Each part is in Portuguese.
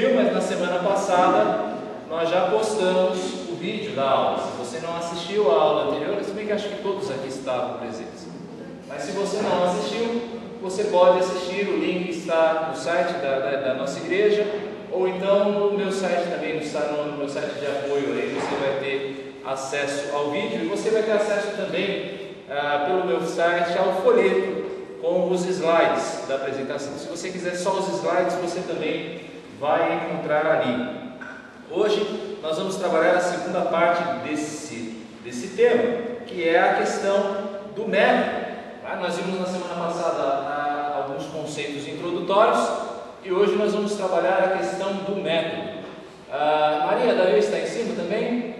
viu, mas na semana passada nós já postamos o vídeo da aula. Se você não assistiu a aula anterior, se bem que acho que todos aqui estavam presentes. Mas se você não assistiu, você pode assistir, o link está no site da nossa igreja, ou então no meu site também, no meu site de apoio, aí você vai ter acesso ao vídeo, e você vai ter acesso também pelo meu site ao folheto com os slides da apresentação. Se você quiser só os slides, você também vai encontrar ali. Hoje nós vamos trabalhar a segunda parte desse tema, que é a questão do método. Nós vimos na semana passada alguns conceitos introdutórios e hoje nós vamos trabalhar a questão do método. Maria, Davi está em cima também?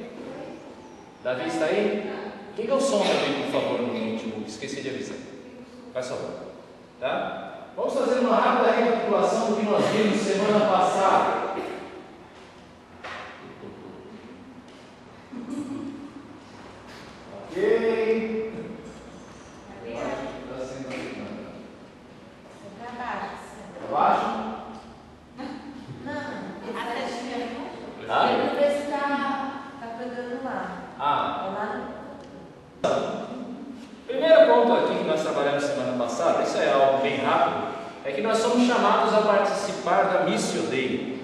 Davi está aí? Quem que é o som, Davi, por favor, no último? Esqueci de avisar. Faz favor. Tá? Vamos fazer uma rápida recapitulação do que nós vimos semana passada. Ok. Para baixo? Não, a setinha não. Ah? Eu não sei se está pegando lá. Primeiro ponto aqui que nós trabalhamos semana passada, isso é algo bem rápido, é que nós somos chamados a participar da Missio Dei.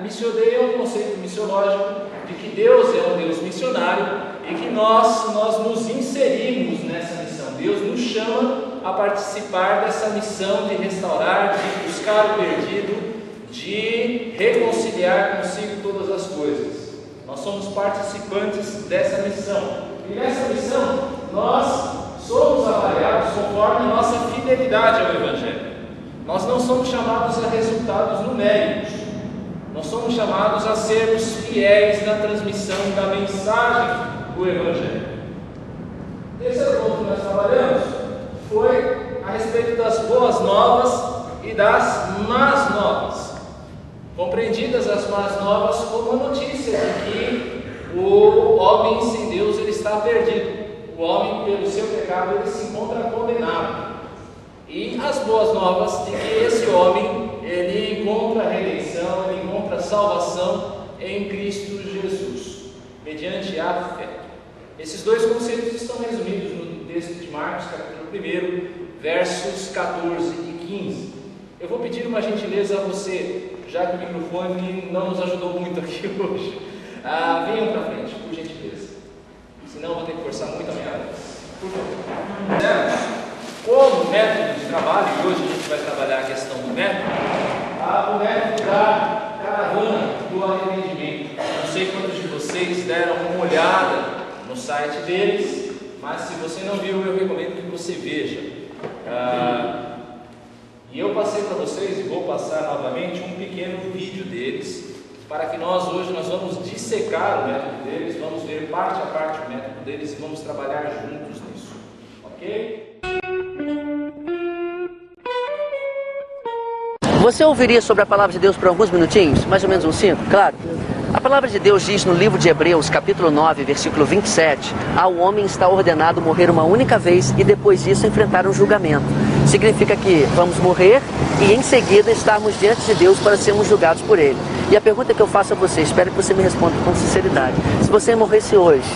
Missio Dei é um conceito missiológico de que Deus é um Deus missionário e que nós nos inserimos nessa missão. Deus nos chama a participar dessa missão de restaurar, de buscar o perdido, de reconciliar consigo todas as coisas. Nós somos participantes dessa missão. E nessa missão, nós somos avaliados conforme a nossa fidelidade ao Evangelho. Nós não somos chamados a resultados numéricos. Nós somos chamados a sermos fiéis na transmissão da mensagem do Evangelho. O terceiro ponto que nós trabalhamos foi a respeito das boas novas e das más novas. Compreendidas as más novas como a notícia de que o homem sem Deus ele está perdido. O homem, pelo seu pecado, ele se encontra condenado. E as boas novas de que esse homem ele encontra redenção, ele encontra salvação em Cristo Jesus, mediante a fé. Esses dois conceitos estão resumidos no texto de Marcos, capítulo 1, versos 14 e 15. Eu vou pedir uma gentileza a você, já que o microfone não nos ajudou muito aqui hoje. Venham para frente, por gentileza. Senão eu vou ter que forçar muito a minha voz. Por favor. Como método de trabalho, e hoje a gente vai trabalhar a questão do método, o método da caravana do arrependimento. Não sei quantos de vocês deram uma olhada no site deles, mas se você não viu, eu recomendo que você veja. E eu passei para vocês, e vou passar novamente, um pequeno vídeo deles, para que hoje nós vamos dissecar o método deles, vamos ver parte a parte o método deles e vamos trabalhar juntos nisso. Ok? Você ouviria sobre a palavra de Deus por alguns minutinhos? Mais ou menos uns 5, claro. A palavra de Deus diz no livro de Hebreus, capítulo 9, versículo 27, ao homem está ordenado morrer uma única vez e depois disso enfrentar um julgamento. Significa que vamos morrer e em seguida estarmos diante de Deus para sermos julgados por Ele. E a pergunta que eu faço a você, espero que você me responda com sinceridade. Se você morresse hoje,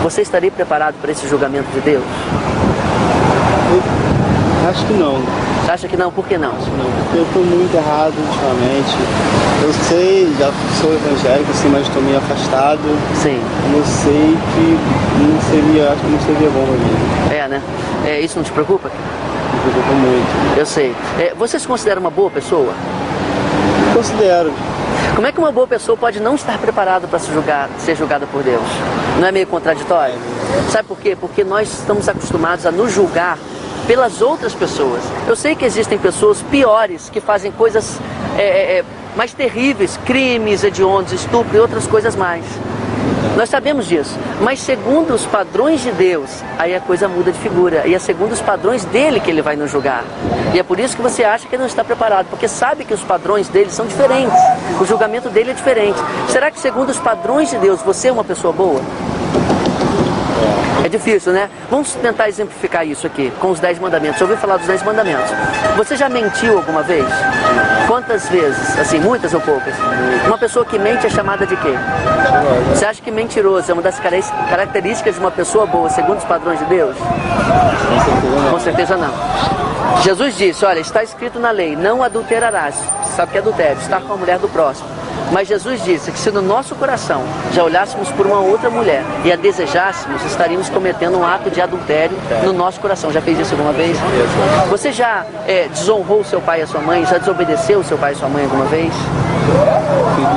você estaria preparado para esse julgamento de Deus? Acho que não. Você acha que não? Por que não? Acho que não, porque eu estou muito errado ultimamente. Eu sei, já sou evangélico, sim, mas estou meio afastado. Sim. Eu sei que não seria, acho que não seria bom pra mim. É, né? Isso não te preocupa? Me preocupa muito. Eu sei. Você se considera uma boa pessoa? Considero. Como é que uma boa pessoa pode não estar preparada para ser julgada por Deus? Não é meio contraditório? Sabe por quê? Porque nós estamos acostumados a nos julgar pelas outras pessoas. Eu sei que existem pessoas piores que fazem coisas mais terríveis, crimes hediondos, estupro e outras coisas mais. Nós sabemos disso, mas segundo os padrões de Deus, aí a coisa muda de figura, e é segundo os padrões dele que ele vai nos julgar. E é por isso que você acha que não está preparado, porque sabe que os padrões dele são diferentes, o julgamento dele é diferente. Será que segundo os padrões de Deus, você é uma pessoa boa? É difícil, né? Vamos tentar exemplificar isso aqui, com os 10 mandamentos. Já ouviu falar dos 10 mandamentos? Você já mentiu alguma vez? Quantas vezes? Assim, muitas ou poucas? Uma pessoa que mente é chamada de quê? Você acha que mentiroso é uma das características de uma pessoa boa, segundo os padrões de Deus? Com certeza não. Jesus disse, olha, está escrito na lei, não adulterarás. Você sabe que é adultério, estar com a mulher do próximo. Mas Jesus disse que se no nosso coração já olhássemos por uma outra mulher e a desejássemos, estaríamos cometendo um ato de adultério no nosso coração. Já fez isso alguma vez? Você já desonrou seu pai e a sua mãe? Já desobedeceu seu pai e sua mãe alguma vez?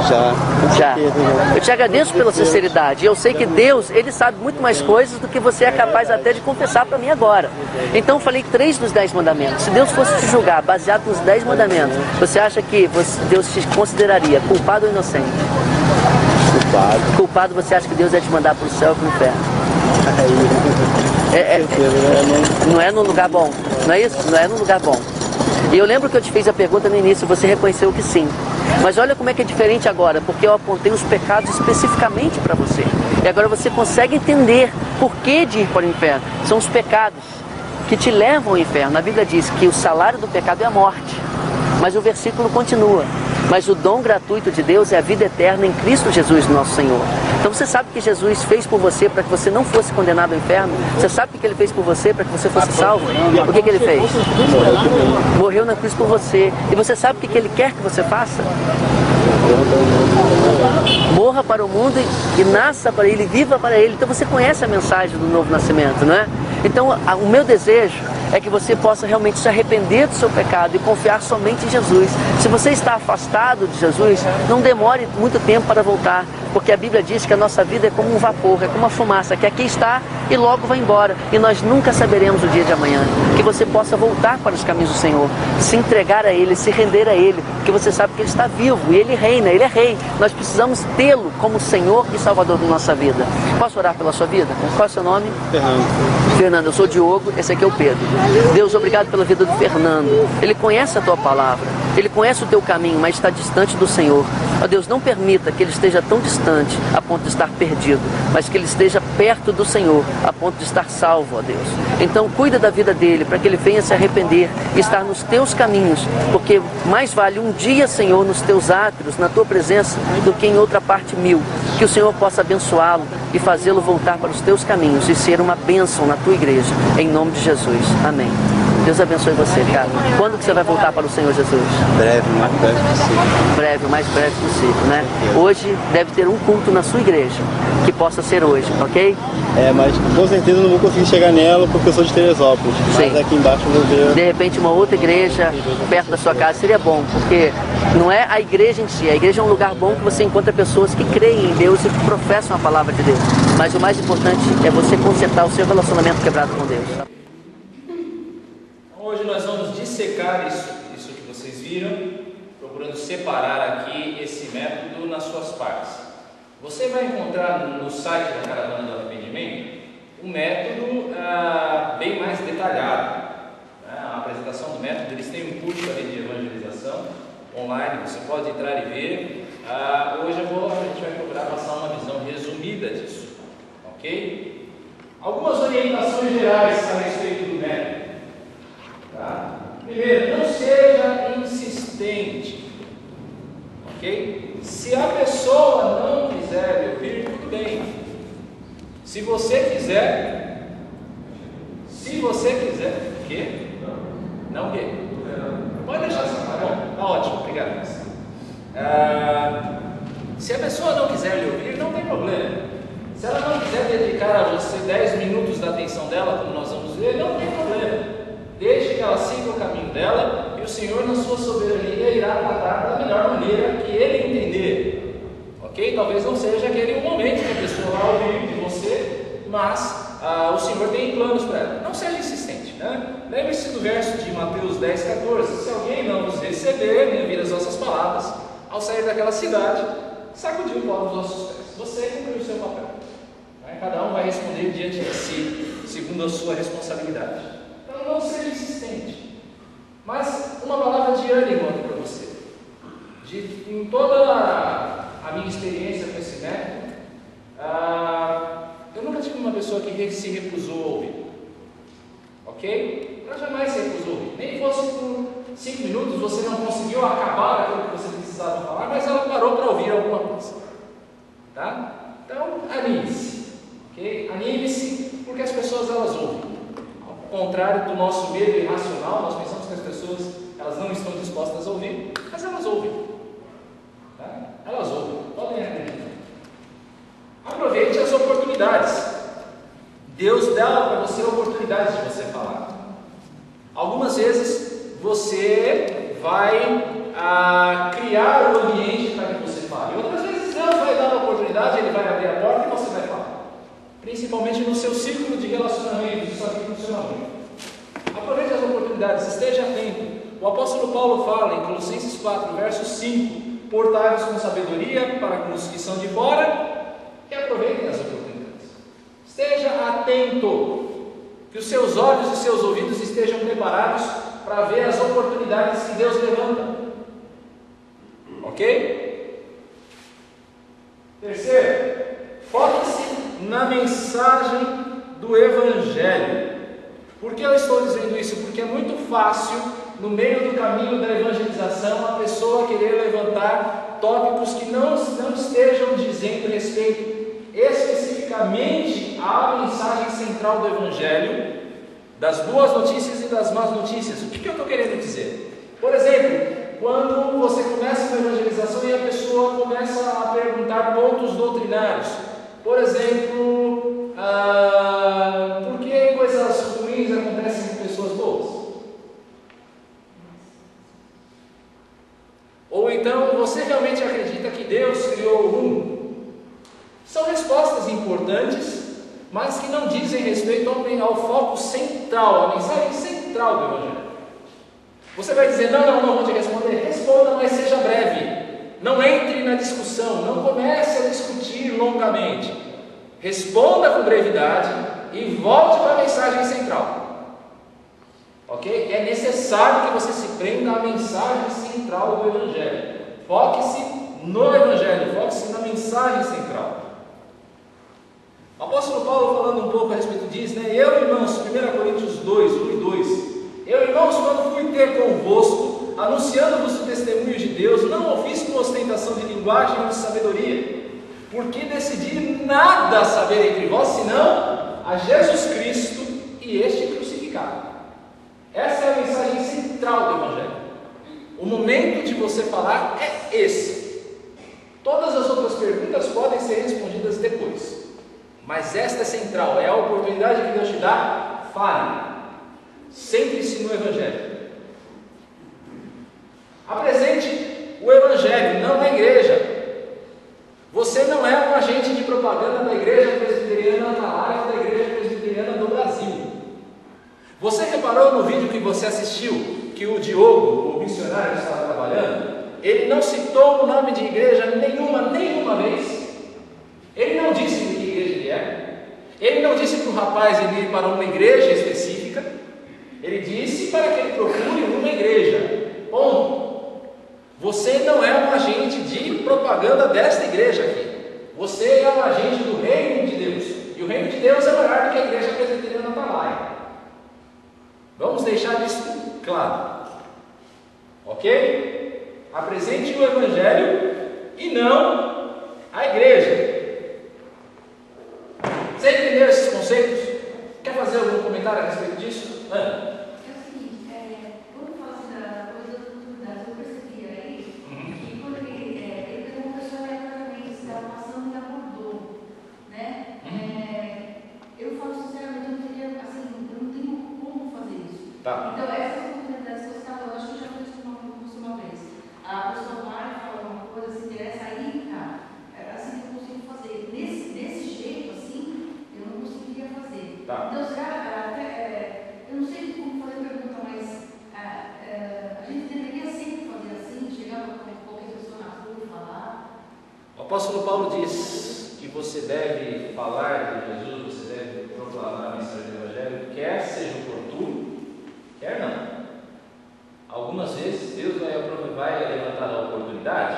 Já. Eu te agradeço pela sinceridade. Eu sei que Deus, Ele sabe muito mais coisas do que você é capaz até de confessar para mim agora. Então eu falei 3 dos 10 mandamentos. Se Deus fosse te julgar baseado nos 10 mandamentos, você acha que Deus te consideraria culpado ou inocente? Culpado, você acha que Deus ia te mandar para o céu ou para o inferno? Não é num lugar bom, não é isso? Não é num lugar bom. E eu lembro que eu te fiz a pergunta no início, você reconheceu que sim. Mas olha como é que é diferente agora, porque eu apontei os pecados especificamente para você. E agora você consegue entender por que de ir para o inferno. São os pecados que te levam ao inferno. A Bíblia diz que o salário do pecado é a morte. Mas o versículo continua. Mas o dom gratuito de Deus é a vida eterna em Cristo Jesus, nosso Senhor. Então você sabe que Jesus fez por você para que você não fosse condenado ao inferno? Você sabe o que Ele fez por você para que você fosse salvo? O que Ele fez? Morreu na cruz por você. E você sabe o que Ele quer que você faça? Morra para o mundo e nasça para Ele, viva para Ele. Então você conhece a mensagem do novo nascimento, não é? Então o meu desejo é que você possa realmente se arrepender do seu pecado e confiar somente em Jesus. Se você está afastado de Jesus, não demore muito tempo para voltar, porque a Bíblia diz que a nossa vida é como um vapor, é como uma fumaça, que aqui está e logo vai embora, e nós nunca saberemos o dia de amanhã. Que você possa voltar para os caminhos do Senhor, se entregar a Ele, se render a Ele, porque você sabe que Ele está vivo e Ele reina, Ele é Rei. Nós precisamos tê-lo como Senhor e Salvador da nossa vida. Posso orar pela sua vida? Qual é o seu nome? Fernando, eu sou Diogo, esse aqui é o Pedro. Deus, obrigado pela vida do Fernando. Ele conhece a Tua palavra, ele conhece o Teu caminho, mas está distante do Senhor. Ó Deus, não permita que ele esteja tão distante a ponto de estar perdido, mas que ele esteja perto do Senhor a ponto de estar salvo, ó Deus. Então cuida da vida dele para que ele venha se arrepender e estar nos Teus caminhos, porque mais vale um dia, Senhor, nos Teus átrios, na Tua presença, do que em outra parte 1000. Que o Senhor possa abençoá-lo e fazê-lo voltar para os Teus caminhos e ser uma bênção na Tua igreja, em nome de Jesus. Amém. Deus abençoe você, cara. Quando que você vai voltar para o Senhor Jesus? Breve, o mais breve possível. Breve, o mais breve possível, né? Hoje deve ter um culto na sua igreja, que possa ser hoje, ok? Mas com certeza eu não vou conseguir chegar nela porque eu sou de Teresópolis. Sim. Mas aqui embaixo eu vou ver. De repente uma outra igreja perto da sua casa seria bom, porque não é a igreja em si. A igreja é um lugar bom que você encontra pessoas que creem em Deus e que professam a palavra de Deus. Mas o mais importante é você consertar o seu relacionamento quebrado com Deus. Hoje nós vamos dissecar isso que vocês viram, procurando separar aqui esse método nas suas partes. Você vai encontrar no site da Caravana do Arrependimento um método bem mais detalhado, né? A apresentação do método, eles têm um curso ali de evangelização online, você pode entrar e ver. Hoje a gente vai procurar passar uma visão resumida disso, ok? Algumas orientações gerais a respeito do método. Tá? Primeiro, não seja insistente, ok? Se a pessoa não quiser me ouvir, tudo bem. Se você quiser, o quê? Não o quê? Pode deixar assim, tá bom? Tá ótimo, obrigado. Se a pessoa não quiser lhe ouvir, não tem problema. Se ela não quiser dedicar a você 10 minutos da atenção dela, como nós vamos ver, não tem problema. Deixe que ela siga o caminho dela e o Senhor, na sua soberania, irá tratar da melhor maneira que Ele entender. Ok? Talvez não seja aquele momento que a pessoa vai ouvir de você, mas o Senhor tem planos para ela. Não seja insistente, né? Lembre-se do verso de Mateus 10,14: se alguém não vos receber, nem ouvir as vossas palavras, ao sair daquela cidade, sacudiu o pó dos vossos pés. Você cumpriu o seu papel. Cada um vai responder diante de si, segundo a sua responsabilidade. Então não seja insistente, mas uma palavra de ânimo aqui para você. Em toda a minha experiência com esse método, eu nunca tive uma pessoa pessoa que se recusou a ouvir. Ok? Ela jamais se recusou a ouvir. Nem fosse por 5 minutos, você não conseguiu acabar aquilo que você precisava falar, mas ela parou para ouvir alguma coisa. Tá? Então, anime-se. Ok? Anime-se, porque as pessoas elas ouvem. Ao contrário do nosso medo irracional, nós pensamos que as pessoas elas não estão dispostas a ouvir, mas elas ouvem. Tá? Elas ouvem. Podem acreditar. Aproveite as oportunidades. Deus dá para você oportunidades de você falar. Algumas vezes você vai criar o ambiente para que você fale. Outras vezes Deus vai dar a oportunidade, Ele vai abrir a porta e você vai falar. Principalmente no seu círculo de relacionamento, isso aqui funciona muito. Aproveite as oportunidades, esteja atento. O apóstolo Paulo fala em Colossenses 4, verso 5: portai-vos com sabedoria para com os que são de fora, e aproveitem as oportunidades. Esteja atento, que os seus olhos e seus ouvidos estejam preparados para ver as oportunidades que Deus levanta. Ok? Terceiro, foque-se na mensagem do Evangelho. Por que eu estou dizendo isso? Porque é muito fácil, no meio do caminho da evangelização, a pessoa querer levantar tópicos que não estejam dizendo respeito especificamente à mensagem central do Evangelho, das boas notícias e das más notícias. O que eu estou querendo dizer? Por exemplo, quando você começa uma evangelização e a pessoa começa a perguntar pontos doutrinários, por exemplo, por que coisas ruins acontecem com pessoas boas? Ou então, você realmente acredita que Deus criou o mundo? São respostas importantes, mas que não dizem respeito ao foco central, à mensagem central do Evangelho. Você vai dizer, não vou te responder. Responda, mas seja breve. Não entre na discussão, não comece a discutir longamente. Responda com brevidade e volte para a mensagem central. Ok? É necessário que você se prenda à mensagem central do Evangelho. Foque-se no Evangelho, foque-se na mensagem central. O apóstolo Paulo, falando um pouco a respeito disso, eu, irmãos, 1 Coríntios 2, 1 e 2, eu, irmãos, quando fui ter convosco, anunciando-vos o testemunho de Deus, não o fiz com ostentação de linguagem ou de sabedoria, porque decidi nada saber entre vós, senão a Jesus Cristo e este crucificado. Essa é a mensagem central do Evangelho. O momento de você falar é esse. Todas as outras perguntas podem ser respondidas depois, mas esta é central, é a oportunidade que Deus te dá. Fale. Centre-se no Evangelho. Apresente o Evangelho, não na igreja. Você não é um agente de propaganda da Igreja Presbiteriana Atalaia ou da Igreja Presbiteriana do Brasil. Você reparou no vídeo que você assistiu que o Diogo, o missionário que estava trabalhando, ele não citou o nome de igreja nenhuma vez. Ele não disse de que igreja ele é. Ele não disse para o rapaz ir para uma igreja específica. Ele disse para que ele procure uma igreja. Ponto. Você não é um agente de propaganda desta igreja aqui. Você é um agente do reino de Deus. E o reino de Deus é maior do que a Igreja Presbiteriana Atalaia. Vamos deixar isso claro. Ok? Apresente o Evangelho e não a igreja. Você entendeu esses conceitos? Quer fazer algum comentário a respeito disso? Ana? É o seguinte, quando fala assim da coisa das oportunidades, eu percebi aí que quando ele pegou uma pessoa aleatoriamente, se ela passando e abordou, né? Eu falo sinceramente, eu não teria, assim, eu não tenho como fazer isso. Tá. Então, essas oportunidades que você está falando, eu acho que eu já fiz isso uma vez. A pessoa vai falar uma coisa, se interessa, aí, cara, é assim que eu consigo fazer. Desse jeito, assim, eu não conseguiria fazer. Tá. Então, eu não sei como fazer a pergunta, mas a gente deveria sempre fazer assim, chegar para qualquer pessoa na rua e falar. O apóstolo Paulo diz que você deve falar de Jesus, você deve proclamar a mensagem do Evangelho, quer seja oportuno, quer não. Algumas vezes Deus vai levantar a oportunidade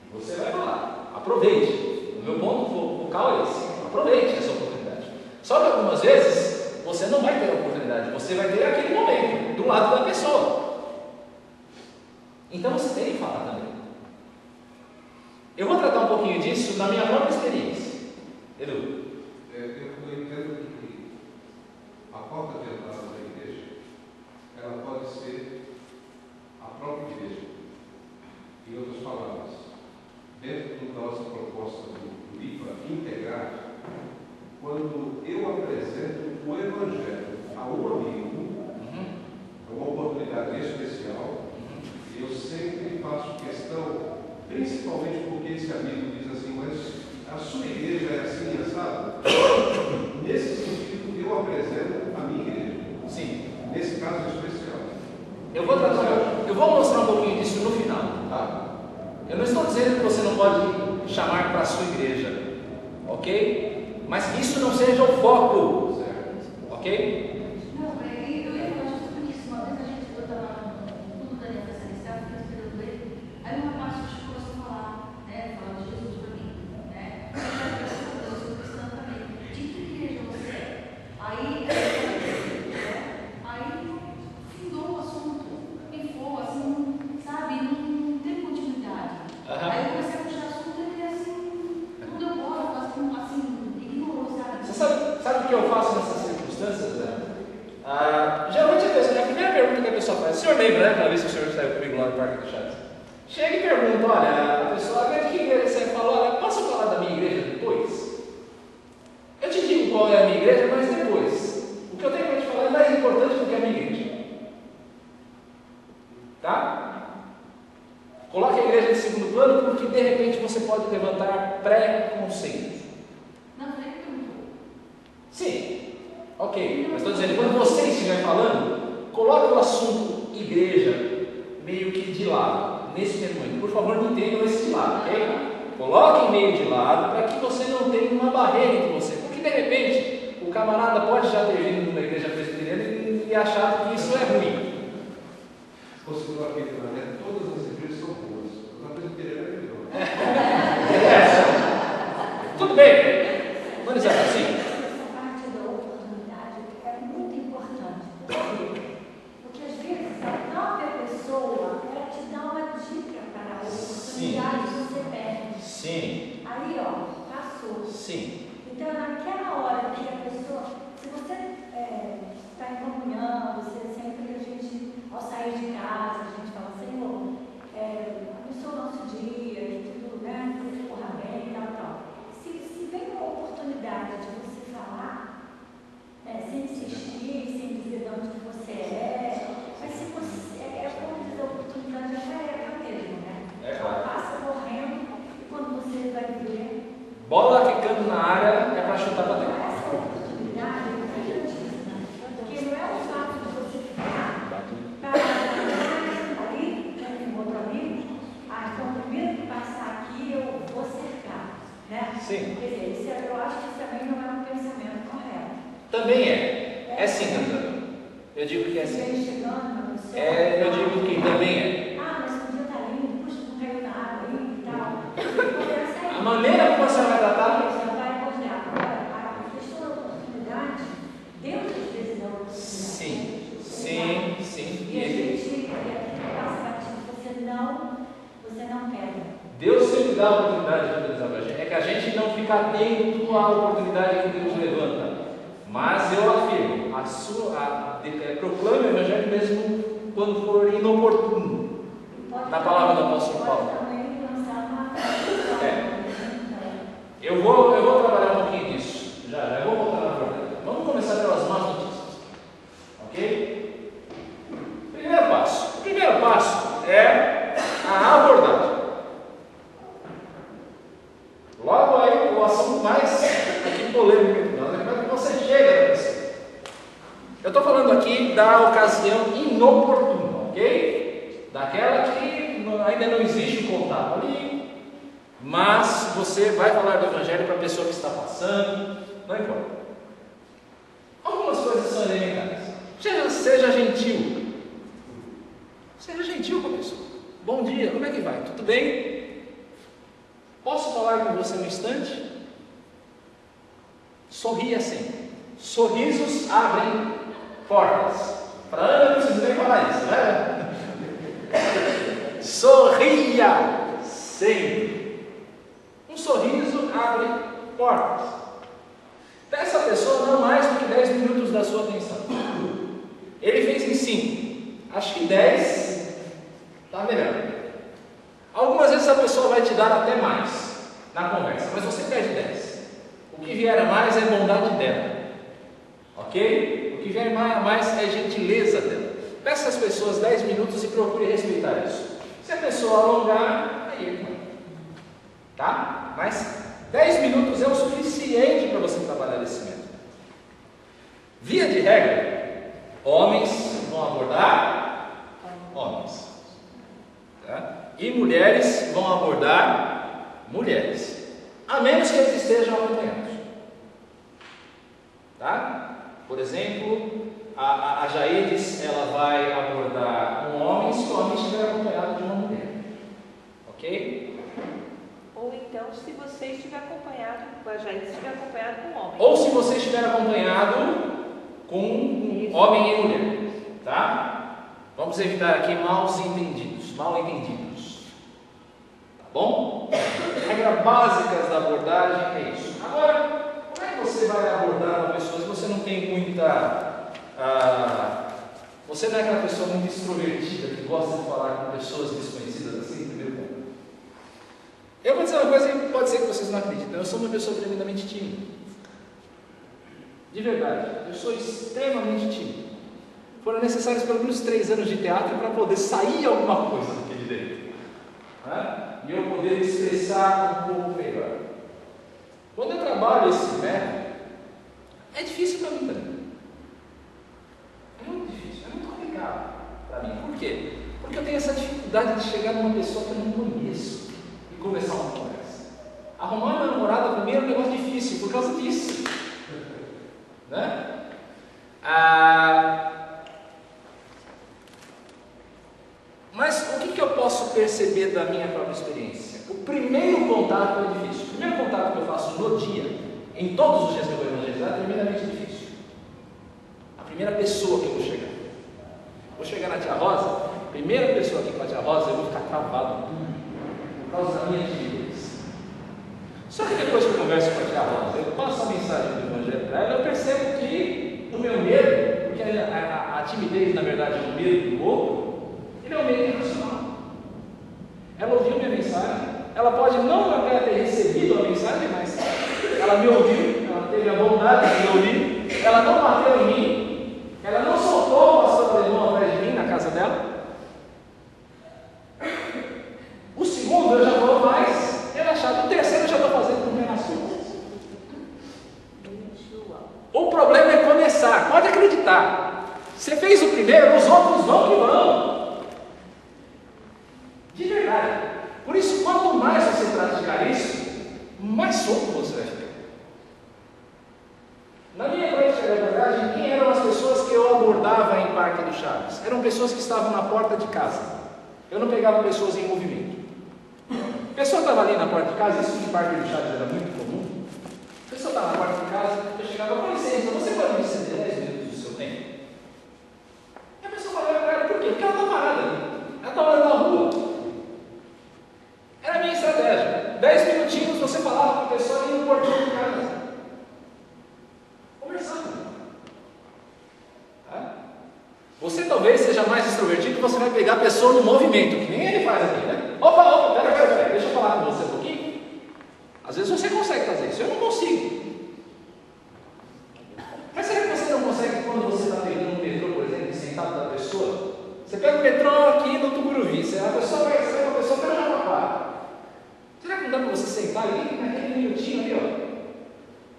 e você vai falar. Aproveite. O meu ponto focal é esse. Aproveite essa oportunidade. Só que algumas vezes você não vai ter a oportunidade, você vai ter aquele momento do lado da pessoa. Então você tem que falar também. Eu vou tratar um pouquinho disso na minha própria experiência. Edu? Eu entendo que a porta de entrada da igreja, ela pode ser a própria igreja. Em outras palavras, dentro da nossa proposta do IPA integrar, quando eu apresento o Evangelho a um amigo, é uma oportunidade especial, e eu sempre faço questão, principalmente porque esse amigo diz assim, mas a sua igreja é assim, sabe? Nesse sentido, eu apresento a minha igreja. Sim. Nesse caso especial. Eu vou mostrar um pouquinho disso no final. Tá? Eu não estou dizendo que você não pode chamar para a sua igreja, ok? Mas que isso não seja o foco, ok? Não, eu ia falar justamente isso. Uma vez eu estava no culto da aliança celestial, fiquei esperando ele. Aí uma parte começou a falar, né? Falando de Jesus para mim, né? Eu sou cristã também. De que igreja você é? Aí findou o assunto, pifou, assim, sabe? Não teve continuidade. Aí eu comecei a puxar assunto e ele assim, não deu bola, assim, ignorou, sabe? Você sabe o que eu faço nessas circunstâncias, né? Geralmente a primeira pergunta que a pessoa faz, o senhor lembra, né? Aquela vez que o senhor saiu comigo lá no Parque do Chaves? Chega e pergunta, olha, a pessoa, de que igreja você fala? Olha, posso falar da minha igreja depois? Eu te digo qual é a minha igreja, mas depois. O que eu tenho para te falar é mais importante do que a minha igreja. Tá? Coloque a igreja em segundo plano, porque de repente você pode levantar preconceitos. Não, não é que perguntou. Sim, ok. Mas estou dizendo, quando você estiver falando, coloque o assunto igreja meio que de lado. Nesse momento, por favor, não entendam esse de lado, ok? Coloque meio de lado para que você não tenha uma barreira entre você. Porque de repente, o camarada pode já ter vindo numa igreja presbiteriana e achar que isso é ruim. Conseguiu aqui, né? Todas as igrejas são boas. Mas a presbiteriana é melhor. Tudo bem? Vamos dizer assim. Essa parte da oportunidade é muito importante. Porque às vezes a própria pessoa ela te dá uma dica para a oportunidade que você perde. Sim. Aí, ó, passou. Sim. Então, naquela hora que a pessoa, se você está em comunhão, você sempre, a gente, ao sair de casa, a gente fala, Senhor, abençoa o nosso dia, que tudo, né, que corra bem e tal. Se vem uma oportunidade de você falar, sem insistir, sem dizer de onde você é, mas se você, como diz, a oportunidade já é ela mesmo, né? É claro. Passa correndo e quando você vai ver. Bola quicando na área é para chutar para dentro. Essa oportunidade é importantíssima, porque não é o fato de você ficar ali, com outro amigo, então primeiro que passar aqui eu vou cercar, né? Sim. Quer dizer, eu acho que isso também não é um pensamento correto. Também é. É sim, Antônio. Eu digo que é sim. Vem chegando uma pessoa. Eu digo que também é. Mas o dia está lindo, puxa, não caiu na água aí e tal. A maneira como você vai tratar. Você vai olhar. Agora, a questão da oportunidade, Deus às vezes dá oportunidade. Sim. E a gente passa batido, você não pega. Deus sempre dá a oportunidade de realizar para a gente. É que a gente não fica atento à oportunidade que Deus levanta. Mas eu afirmo, proclame o Evangelho mesmo quando for inoportuno. Na palavra do apóstolo Paulo. Eu vou trabalhar um pouquinho disso. Já vou voltar na verdade. Vamos começar pelas más notícias. Ok? O primeiro passo é a abordagem. Logo aí o assunto mais aqui polêmico que nós é como é que você chega na pessoa. Eu estou falando aqui da ocasião inoportuna, ok? Daquela que ainda não existe o contato ali, mas você vai falar do Evangelho para a pessoa que está passando, não importa. Algumas coisas são elementares. Seja gentil. Seja gentil com a pessoa. Bom dia, como é que vai? Tudo bem? Posso falar com você um instante? Sorria sempre. Sorrisos abrem portas. Para Ana eu não preciso nem falar isso, né? Sorria sempre. Um sorriso abre portas. Peça a pessoa não mais do que 10 minutos da sua atenção. Ele fez em 5. Acho que 10 está melhor. Algumas vezes a pessoa vai te dar até mais na conversa, mas você perde 10. O que vier a mais é bondade dela. Ok? O que vier a mais é gentileza dela. Peça às pessoas 10 minutos e procure respeitar isso. Se a pessoa alongar, aí irmão. Tá? Mas 10 minutos é o suficiente para você trabalhar esse método. Via de regra, homens vão abordar homens. Tá? E mulheres vão abordar mulheres. A menos que eles estejam acompanhados. Tá? Por exemplo, a Jaedes, ela vai abordar um homem se o homem estiver acompanhado de uma mulher. Ok? Ou então, se você estiver acompanhado, a Jaedes estiver acompanhado com um homem. Ou se você estiver acompanhado com um homem e mulher. Tá? Vamos evitar aqui mal entendidos. Tá bom? Regras básicas da abordagem é isso. Agora, como é que você vai abordar uma pessoa se você não tem muita... você não é aquela pessoa muito extrovertida que gosta de falar com pessoas desconhecidas assim, primeiro ponto. Eu vou dizer uma coisa que pode ser que vocês não acreditem. Eu sou uma pessoa tremendamente tímida. De verdade, eu sou extremamente tímido. Foram necessários pelo menos 3 anos de teatro para poder sair alguma coisa daquele dentro. E eu poder me expressar um pouco melhor. Quando eu trabalho esse método, é difícil para mim também. É muito difícil, é muito complicado para mim. Por quê? Porque eu tenho essa dificuldade de chegar numa pessoa que eu não conheço e começar uma conversa. Arrumar uma namorada para mim é um negócio difícil por causa disso. Né? Mas o que eu posso perceber da minha própria experiência? O primeiro contato é difícil. O primeiro contato que eu faço no dia, em todos os dias que eu vou evangelizar, é tremendamente difícil. A primeira pessoa que eu vou chegar. Vou chegar na tia Rosa, a primeira pessoa aqui com a tia Rosa, eu vou ficar travado por causa da minha timidez. Só que depois que eu converso com a tia Rosa, eu passo a mensagem do evangelho para ela, eu percebo que o meu medo, porque a timidez na verdade é o medo do outro, ele é um medo irracional. Ela ouviu minha mensagem, ela pode não até ter recebido a mensagem, mas ela me ouviu, ela teve a bondade de me ouvir, ela não bateu em mim, ela não soltou o pastor alemão atrás de mim na casa dela. O segundo eu já vou mais relaxado, o terceiro eu já estou fazendo com o pé nas costas. O problema é começar, pode acreditar. Você fez o primeiro, os outros vão que vão. De verdade. Por isso, quanto mais você praticar isso, mais solto você vai ficar. Na minha prática de abordagem, quem eram as pessoas que eu abordava em Parque do Chaves? Eram pessoas que estavam na porta de casa. Eu não pegava pessoas em movimento. A pessoa estava ali na porta de casa, isso de Parque do Chaves era muito comum. A pessoa estava na porta de casa, eu chegava, com licença, você pode me ceder 10 minutos do seu tempo? E a pessoa falava, cara, por quê? Porque ela está parada ali. Ela está olhando na rua. Era a minha estratégia. 10 minutinhos você falava com a pessoa ali no portão de casa. Conversando. Tá? Você talvez seja mais extrovertido que você vai pegar a pessoa no movimento, que nem ele faz aqui, né? Opa, pera, deixa eu falar com você um pouquinho. Às vezes você consegue fazer isso, eu não consigo. Mas será que você não consegue quando você está pegando um metrô, por exemplo, sentado da pessoa? Você pega o metrô aqui no Tucuruvi, a pessoa vai sair com a pessoa pelo Jabaquara. Será que não dá para você sentar ali, naquele minutinho ali, ó?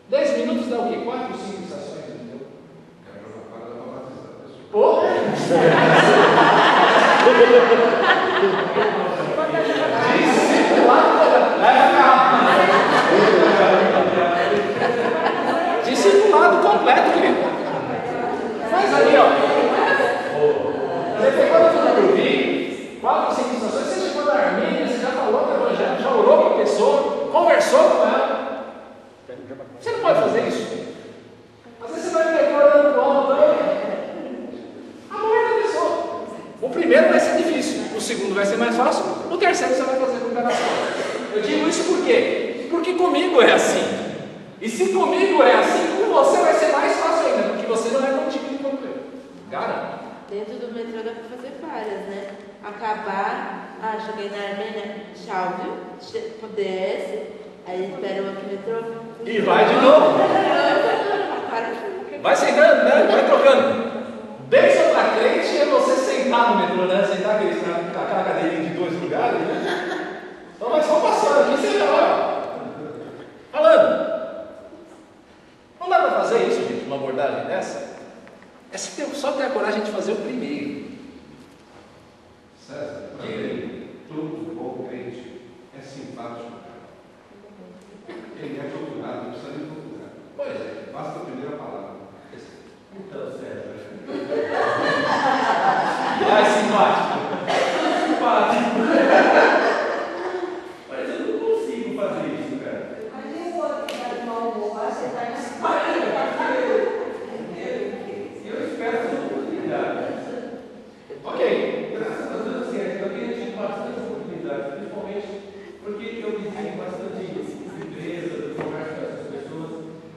10 minutos dá o quê? 4, 5 estações, entendeu? Pô! Discipulado completo, querido. Faz ali, ó. Você pegou no Tucuruvi, 4, 5 estações, você chegou na Armênia, você já falou com o evangelho, já orou com a pessoa, conversou com ela. Você não pode fazer isso. Às vezes você Eu digo isso por quê? Porque comigo é assim. E se comigo é assim, com você vai ser mais fácil ainda, porque você não é tão tímido quanto eu. Cara. Dentro do metrô dá pra fazer várias, né? Acabar, cheguei na Armênia, tchau, viu? Desce, aí espera o outro metrô. E vai de novo. Vai sentando, né? Vai trocando. Bênção pra crente é você sentar no metrô, né? Sentar aquela cadeirinha de 2 lugares, né? Então vai só passando aqui, você já vai, ó. Falando. Não dá para fazer isso, gente, uma abordagem dessa? É só ter a coragem de fazer o primeiro. César, todo bom crente é simpático. Ele é procurado, não precisa nem procurar. Pois é. Basta a primeira palavra. Então, César. Vai, simpático. Simpático. Mas eu não consigo fazer isso, cara. Mas o outro que está de mau humor, você está em Eu espero essa oportunidade. Ok. Graças a Deus, assim, eu tenho tido bastante oportunidade, principalmente porque eu visito bastante empresas, converso com essas pessoas.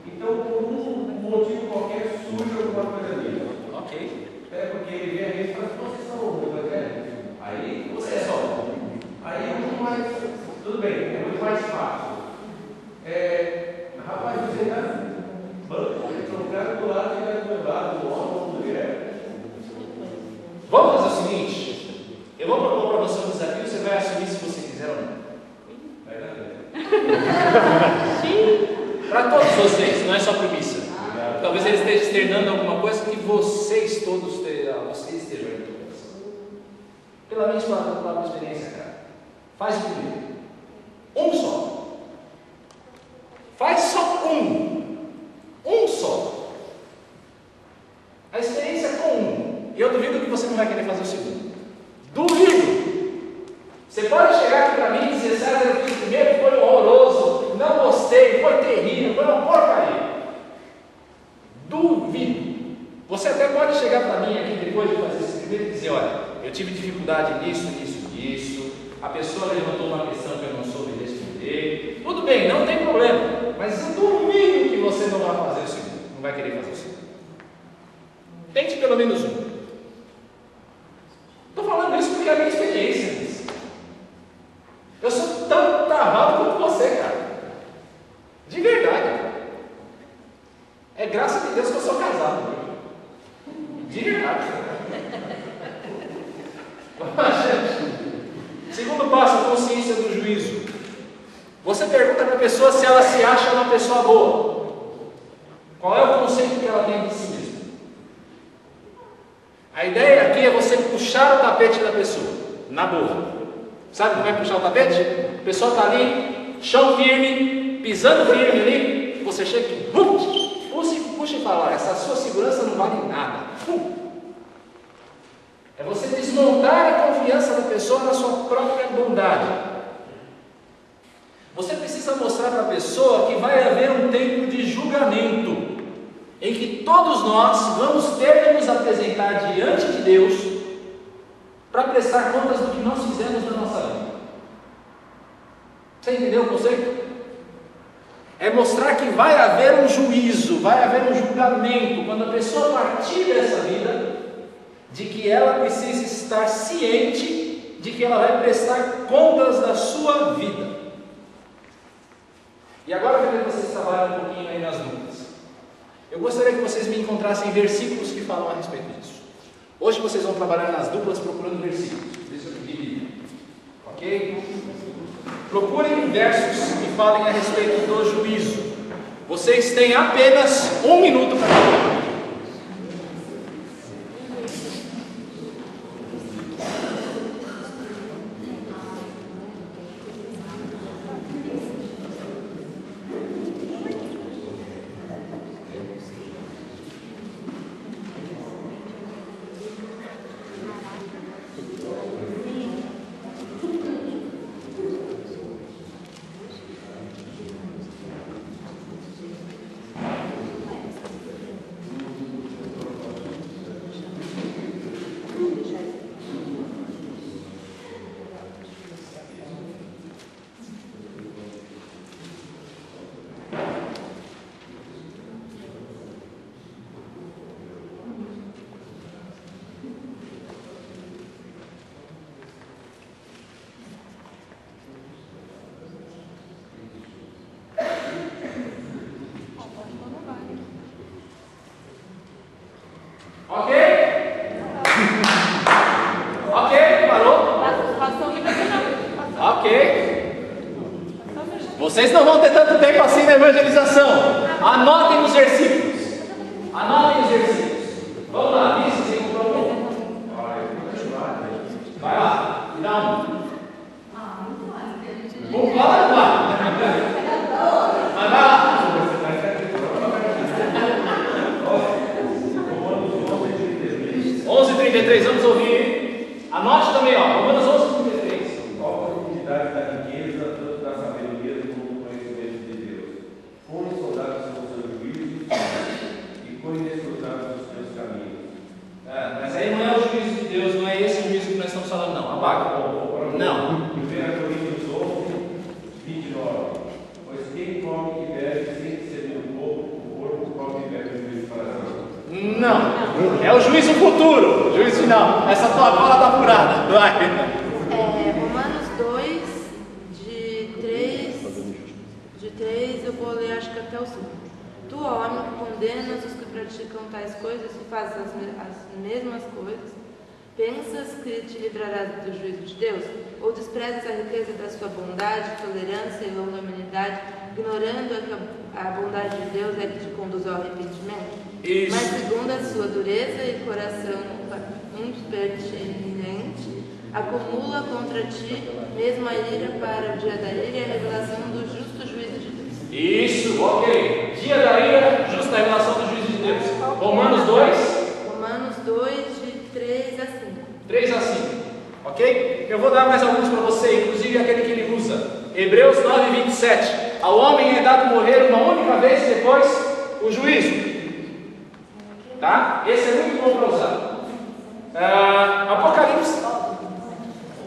Então, por um motivo qualquer, surge alguma coisa ali. Ok. É porque ele vê a gente e fala, vocês são evangélicos. Aí Você é só. Aí é muito mais. Tudo bem, é muito mais fácil. Rapaz, você está o cara do lado e vai do meu lado, o homem ou a mulher. Vamos fazer o seguinte. Eu vou propor para você um desafio, você vai assumir se você quiser ou não. Vai dar bem. Para todos vocês, não é só para missa. Talvez ele esteja externando alguma coisa que vocês todos estejam aí. Pela minha experiência, cara. Faz o primeiro. Um só. Faz só um. Um só. A experiência é com um. E eu duvido que você não vai querer fazer o segundo. Duvido. Você pode chegar aqui para mim e dizer, César, eu fiz o primeiro, foi horroroso, não gostei, foi terrível, foi uma porcaria. Duvido. Você até pode chegar para mim aqui depois de fazer esse primeiro e dizer, olha, eu tive dificuldade nisso, a pessoa levantou uma questão que eu não soube responder. Tudo bem, não tem problema. Mas eu duvido que você não vai fazer o segundo. Não vai querer fazer o segundo. Tente pelo menos um. Estou falando isso porque é a minha experiência. Eu sou tão travado quanto você, cara. De verdade. É graças a Deus que eu sou casado. De verdade. Segundo passo, a consciência do juízo. Você pergunta para a pessoa se ela se acha uma pessoa boa. Qual é o conceito que ela tem de si mesma? A ideia aqui é você puxar o tapete da pessoa, na boa. Sabe como é puxar o tapete? A pessoa está ali, chão firme, pisando firme ali, você chega e puxa e fala, essa sua segurança não vale nada. É você desmontar a confiança da pessoa na sua própria bondade. Você precisa mostrar para a pessoa que vai haver um tempo de julgamento, em que todos nós vamos ter que nos apresentar diante de Deus para prestar contas do que nós fizemos na nossa vida. Você entendeu o conceito? É mostrar que vai haver um juízo, vai haver um julgamento, quando a pessoa partir dessa vida, de que ela precisa estar ciente de que ela vai prestar contas da sua vida. E agora eu quero que vocês trabalhem um pouquinho aí nas dúvidas. Eu gostaria que vocês me encontrassem versículos que falam a respeito disso. Hoje vocês vão trabalhar nas duplas procurando versículos. Deixa eu dividir. Ok? Procurem versos que falem a respeito do juízo. Vocês têm apenas 1 minuto para trabalhar. Ok? Ok, parou? Ok. Vocês não vão ter tanto tempo assim na evangelização. Anotem os versículos. Anotem os versículos. Vamos lá, isso sem compromisso. Vai lá, me dá um. Vamos lá, vai lá. 11:33, vamos ouvir. Anote também, ó, Romanos 11:33. Qual a profundidade da riqueza, tanto da sabedoria como do conhecimento de Deus? Quão insondáveis são os seus juízos e quão inescrutáveis os seus caminhos. Mas aí não é o juízo de Deus, não é esse juízo que nós estamos falando, não. Abaca. Não. 1 Coríntios 11:29. Pois quem come e bebe sem discernir o corpo come e bebe o juízo para si. Não. É o juízo futuro, o juízo final. Essa tua bola está furada. Vai. Romanos 2, de 3, eu vou ler acho que até o 5. Tu, homem, que condenas os que praticam tais coisas e fazes as mesmas coisas, pensas que te livrarás do juízo de Deus? Ou desprezas a riqueza da sua bondade, tolerância e longanimidade, ignorando que a bondade de Deus é que te conduz ao arrependimento? Isso. Mas segundo a sua dureza e coração impertinente, acumula contra ti mesmo a ira para o dia da ira e a revelação do justo juízo de Deus. Isso, ok. Dia da ira, justa revelação do juízo de Deus. Romanos 2. Romanos 2, de 3 a 5. 3 a 5. Ok? Eu vou dar mais alguns para você, inclusive aquele que ele usa. Hebreus 9:27. Ao homem é dado morrer uma única vez e depois o juízo. Tá? Esse é muito bom para usar. Apocalipse.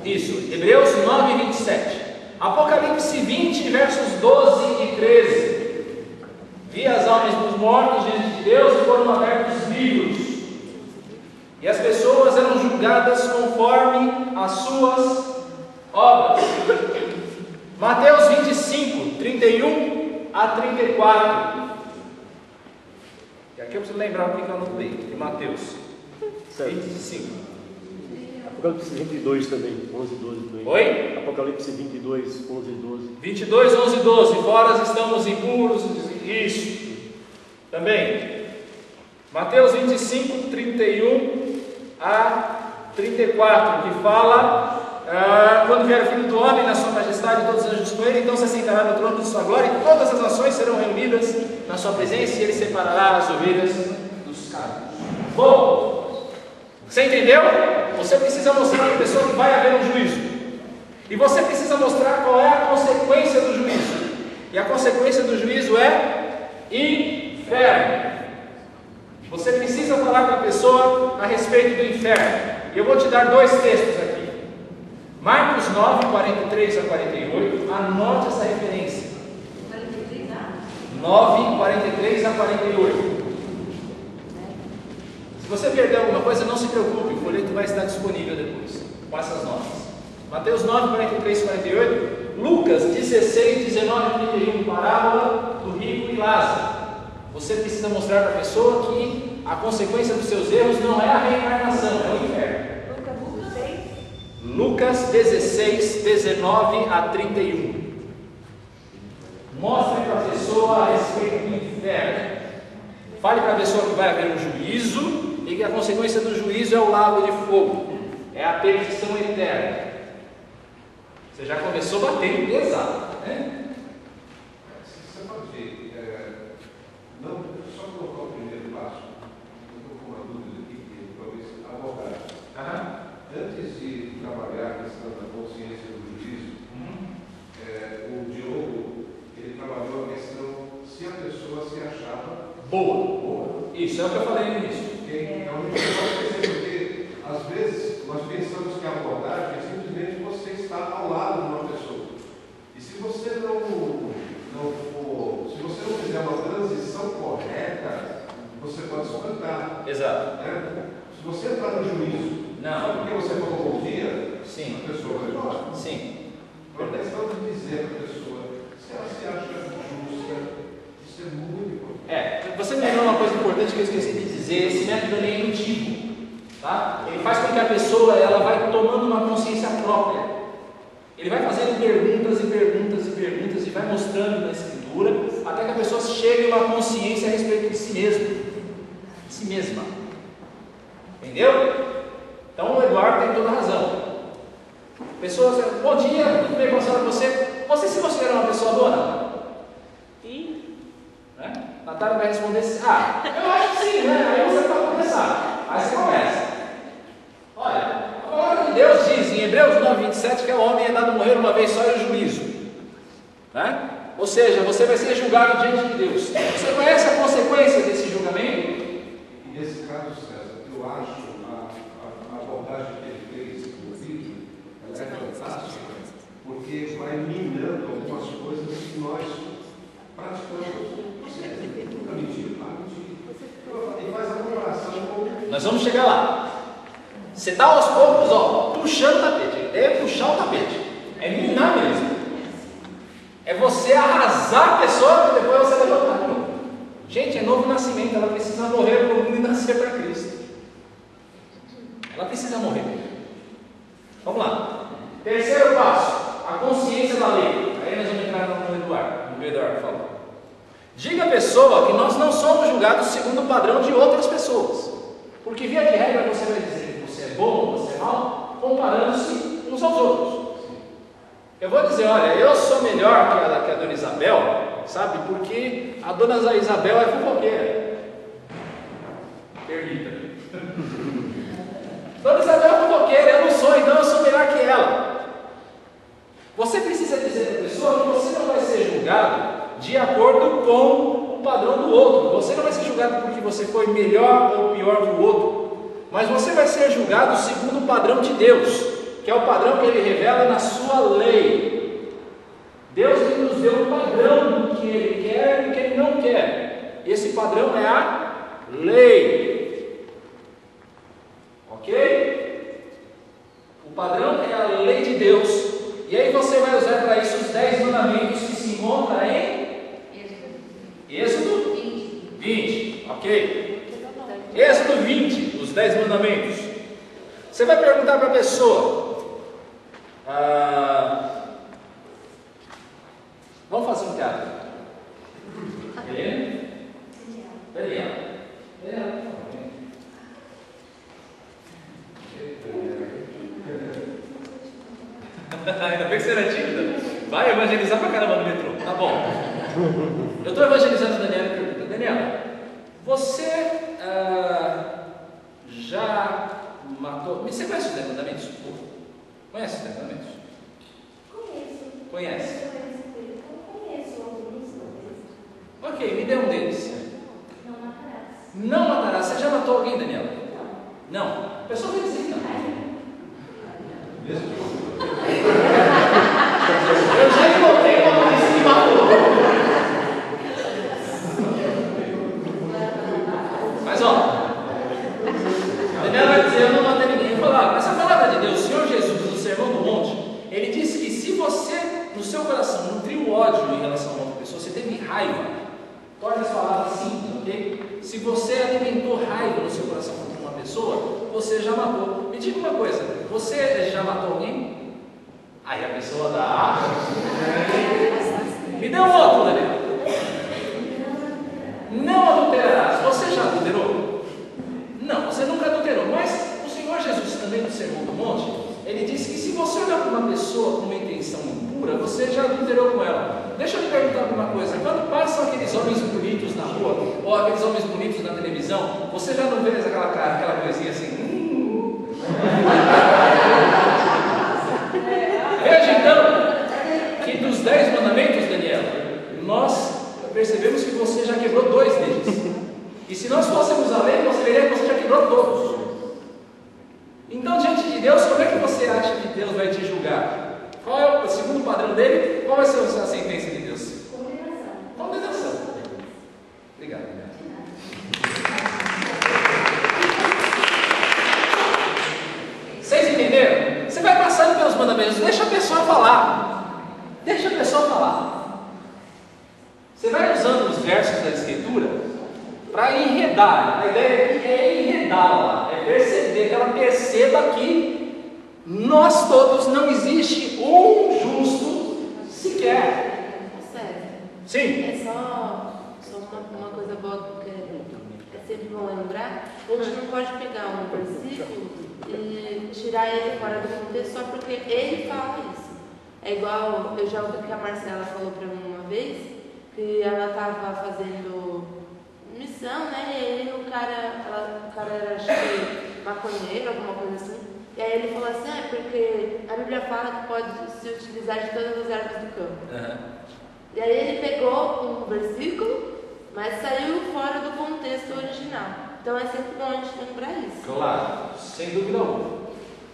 Isso, Hebreus 9:27. Apocalipse 20, versos 12 e 13. Vi as almas dos mortos diante de Deus e foram abertos livros. E as pessoas eram julgadas conforme as suas obras. Mateus 25, 31 a 34. E aqui eu preciso lembrar o que eu anotei. De Mateus 25. Apocalipse 22 também, 11 e 12 também. Oi? Apocalipse 22, 11 e 12. 22, 11 e 12. Fora estamos impuros. Isso. Também. Mateus 25, 31 a 34. Que fala... quando vier o Filho do Homem na sua majestade e todos os anjos com ele, então se assentará no trono de sua glória e todas as nações serão reunidas na sua presença e ele separará as ovelhas dos cabos. Bom, você entendeu? Você precisa mostrar para a pessoa que vai haver um juízo. E você precisa mostrar qual é a consequência do juízo. E a consequência do juízo é inferno. Você precisa falar para a pessoa a respeito do inferno. E eu vou te dar dois textos aqui. Marcos 9, 43 a 48. Anote essa referência. 9, 43 a 48. Se você perder alguma coisa, não se preocupe, o folheto vai estar disponível depois, com essas notas. Mateus 9, 43 e 48. Lucas 16, 19 e 31. Parábola do rico e Lázaro. Você precisa mostrar para a pessoa que a consequência dos seus erros não é a reencarnação, é o inferno. Lucas 16, 19 a 31. Mostre para a pessoa a respeito do inferno. Fale para a pessoa que vai haver um juízo e que a consequência do juízo é o lago de fogo, é a perdição eterna. Você já começou batendo pesado, né? Você pode ver, não, só colocar o primeiro passo. Eu estou com uma dúvida aqui que talvez abordar. Antes de trabalhar a questão da consciência do juízo, o Diogo, ele trabalhou a questão se a pessoa se achava boa. Isso é o que eu falei no início. Então, a gente pode perceber porque, às vezes, nós pensamos que a abordagem é simplesmente você estar ao lado de uma pessoa. E se você não fizer uma transição correta, você pode espantar. Exato. Se você entrar no juízo, só porque você falou bom dia, sim, a pessoa vai embora. Sim. Então, a questão de dizer para a pessoa se ela se acha justa, isso é muito importante. Você me lembrou uma coisa importante que eu esqueci de dizer. dizer, esse método ele é indutivo, tá? Ele faz com que a pessoa ela vai tomando uma consciência própria. Ele vai fazendo perguntas e perguntas e perguntas e vai mostrando na escritura até que a pessoa chegue a uma consciência a respeito de si mesma, de si mesma. Entendeu? Então o Eduardo tem toda a razão. Pessoas, bom dia, tudo bem, passando você? Você se considera uma pessoa boa, não? Né? Natália vai responder assim, eu acho que sim, né? Aí você vai começar. Aí você começa. Olha, a palavra de Deus diz em Hebreus 9:27 que o homem é dado morrer uma vez só e o juízo. Né? Ou seja, você vai ser julgado diante de Deus. Você conhece a consequência desse julgamento? E nesse caso, César, eu acho a abordagem que ele fez no vídeo, ela é fantástica, porque vai minando algumas coisas que nós praticamos. Você nunca mentiu, ele faz a comparação com... Nós vamos chegar lá. Você está aos poucos, puxando o tapete. A ideia é puxar o tapete. É minar mesmo. É você arrasar a pessoa e depois você levantar. Gente, é novo nascimento. Ela precisa morrer para o mundo e nascer para Cristo. Ela precisa morrer. Vamos lá. Terceiro passo. A consciência da lei. Aí nós vamos entrar no Eduardo. No que o Eduardo falou. Diga à pessoa que nós não somos julgados segundo o padrão de outras pessoas. Porque via de regra você vai dizer que você é bom ou você é mau, comparando-se uns aos outros. Eu vou dizer, olha, eu sou melhor que a dona Isabel, sabe? Porque a dona Isabel é fofoqueira. Permita. Dona Isabel é fofoqueira, eu não sou, então eu sou melhor que ela. Você precisa dizer para a pessoa que você não vai ser julgado de acordo com o padrão do outro. Você não vai ser julgado porque você foi melhor ou pior que o outro, mas você vai ser julgado segundo o padrão de Deus, que é o padrão que Ele revela na sua lei. Deus nos deu um padrão do que Ele quer e do que Ele não quer. Esse padrão é a lei. Ok? O padrão é a lei de Deus. E aí você vai usar para isso os 10 mandamentos que se encontram em Êxodo 20, ok? Êxodo 20, os 10 mandamentos. Você vai perguntar para a pessoa, vamos fazer um teatro. Helena? Daniela. Ainda bem que você era tímida. Vai evangelizar pra caramba no metrô. Tá bom. Eu estou evangelizando a Daniela e pergunto: Daniela, você já matou? Você conhece os 10 mandamentos? Conhece os 10 mandamentos? Conhece? Conheço alguns. Ok, me dê um deles. Não matarás. Não matarás. Você já matou alguém, Daniela? Não. A pessoa vai dizer não. Eu já encontrei uma polícia que matou. Mas Daniela vai dizer: eu não matei ninguém. Eu falo, mas a palavra de Deus, o Senhor Jesus, no Sermão do Monte, Ele disse que se você, no seu coração, nutriu ódio em relação a outra pessoa, você teve raiva, torne as palavras simples, ok? Se você alimentou raiva no seu coração contra uma pessoa, você já matou. Me diga uma coisa, você já matou alguém? Aí a pessoa dá. Me dê um outro, Daniel. Não adulterarás. Você já adulterou? Não, você nunca adulterou. Mas o Senhor Jesus, também no Sermão do Monte, Ele disse que se você olhar para uma pessoa com uma intenção impura, você já adulterou com ela. Deixa eu lhe perguntar uma coisa: quando passam aqueles homens bonitos na rua, ou aqueles homens bonitos na televisão, você já não vê aquela coisinha assim? Veja então que dos 10 mandamentos, Daniela, nós percebemos que você já quebrou 2 deles. E se nós fôssemos a lei, você veria que você já quebrou todos. Então, diante de Deus, como é que você acha que Deus vai te julgar? Qual é o segundo padrão dele? Qual vai ser a sentença de Deus? Condenação. Obrigado, Daniela. Vocês entenderam? Você vai passando pelos mandamentos, deixa a pessoa falar. Deixa a pessoa falar. Você vai usando os versos da Escritura para enredar. A ideia é dela, é perceber, que ela perceba que nós todos não existe um justo sequer. Sério. Sim. É só uma coisa boa que é sempre bom lembrar. A gente não pode pegar um versículo e tirar ele fora do contexto só porque ele fala isso. É igual, eu já ouvi que a Marcela falou para mim uma vez, que ela estava fazendo missão, né? E aí o cara era acho que maconheiro, alguma coisa assim. E aí ele falou assim, porque a Bíblia fala que pode se utilizar de todas as ervas do campo. E aí ele pegou um versículo, mas saiu fora do contexto original. Então é sempre bom a gente lembrar isso. Claro, sem dúvida alguma.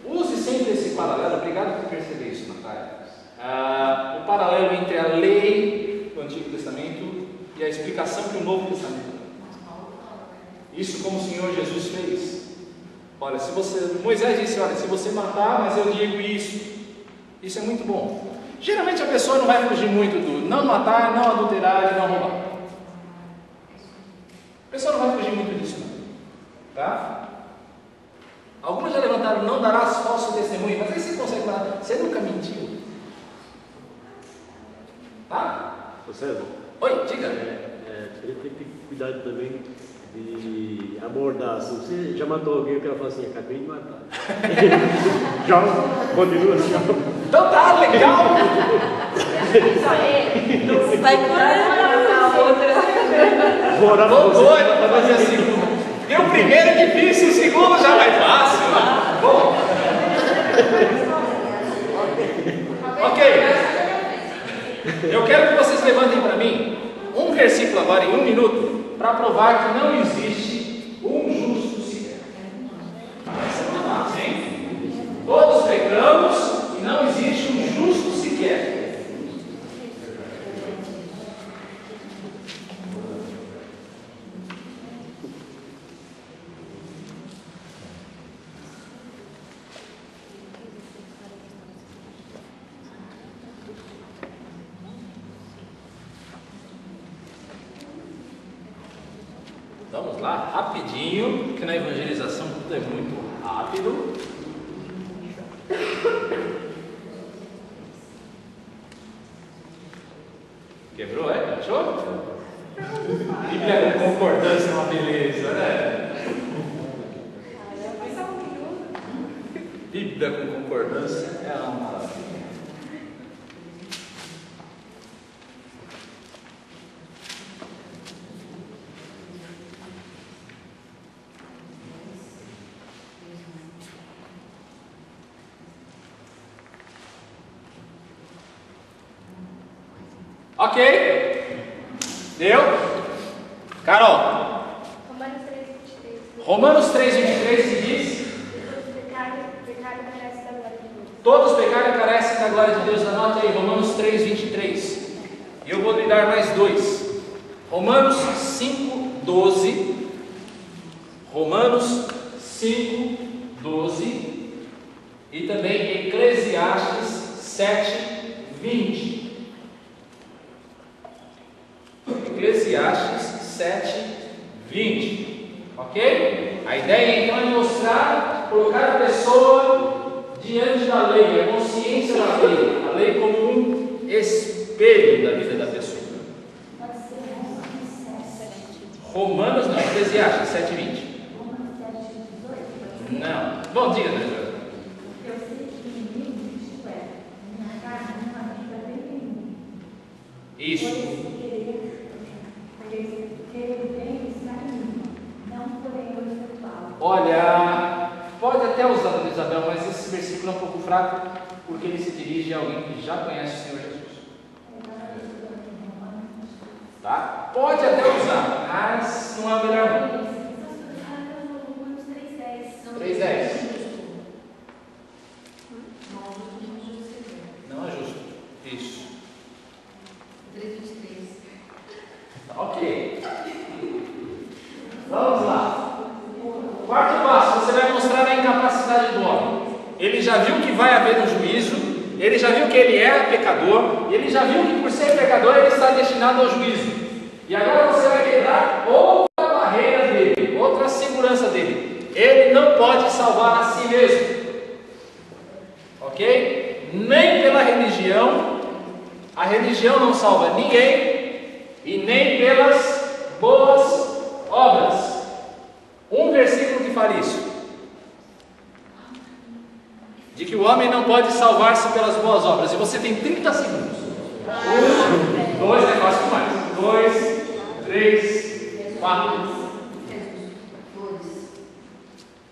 Use sempre esse paralelo, obrigado por perceber isso, Natália. O paralelo entre a lei do Antigo Testamento e a explicação que o Novo Testamento dá. Isso como o Senhor Jesus fez. Olha, Moisés disse, olha, se você matar, mas eu digo isso. Isso é muito bom. Geralmente a pessoa não vai fugir muito do não matar, não adulterar e não roubar. A pessoa não vai fugir muito disso, não. Tá? Alguns já levantaram, não darás falso testemunho, mas aí você consegue falar, você nunca mentiu. Tá? Ô César. Oi, diga. Tem que ter cuidado também de abordar. Se você já matou alguém, eu quero falar assim, acabei de matar. Já, continua, já. Então tá, legal. Só ele. Não sai correndo a outra. Vou orar Tô pra você. doido pra fazer a segunda. Porque o primeiro é difícil, o segundo já vai fácil. Bom. Ok. Eu quero que vocês levantem para mim um versículo agora em 1 minuto para provar que não existe um justo sequer. Hein? Todos pecamos e não existe um justo sequer. Vamos lá, rapidinho, porque na evangelização tudo é muito rápido. Quebrou, é? Achou? Bíblia com concordância é uma beleza, né? Bíblia com concordância é uma maravilha. Ok? Deu? Carol? Romanos 3:23 se diz: todos pecaram e carecem da glória de Deus. Anote aí, Romanos 3:23. E eu vou lhe dar mais dois. Romanos 5:12. Romanos 5:12. E também Eclesiastes 7:20. Eclesiastes 7:20. Ok? A ideia então é mostrar, colocar a pessoa diante da lei, a consciência da lei como um espelho da vida da pessoa. Romanos não, Eclesiastes 7:20. Não. Bom dia, né, Jorge? Isso. Olha, pode até usar, Dona Isabel, mas esse versículo é um pouco fraco, porque ele se dirige a alguém que já conhece o Senhor Jesus. Tá? Pode até usar, mas não é o melhor não. 3:10. Não é justo. Isso. 3:23. Ok. Vamos lá. Quarto passo, você vai mostrar a incapacidade do homem. Ele já viu que vai haver um juízo, ele já viu que ele é pecador, ele já viu que por ser pecador ele está destinado ao juízo. E agora você vai quebrar outra barreira dele, outra segurança dele. a ninguém, e nem pelas boas obras. Um versículo que fala isso, de que o homem não pode salvar-se pelas boas obras, e você tem 30 segundos. 1, 2, é fácil demais. 2, 3, 4.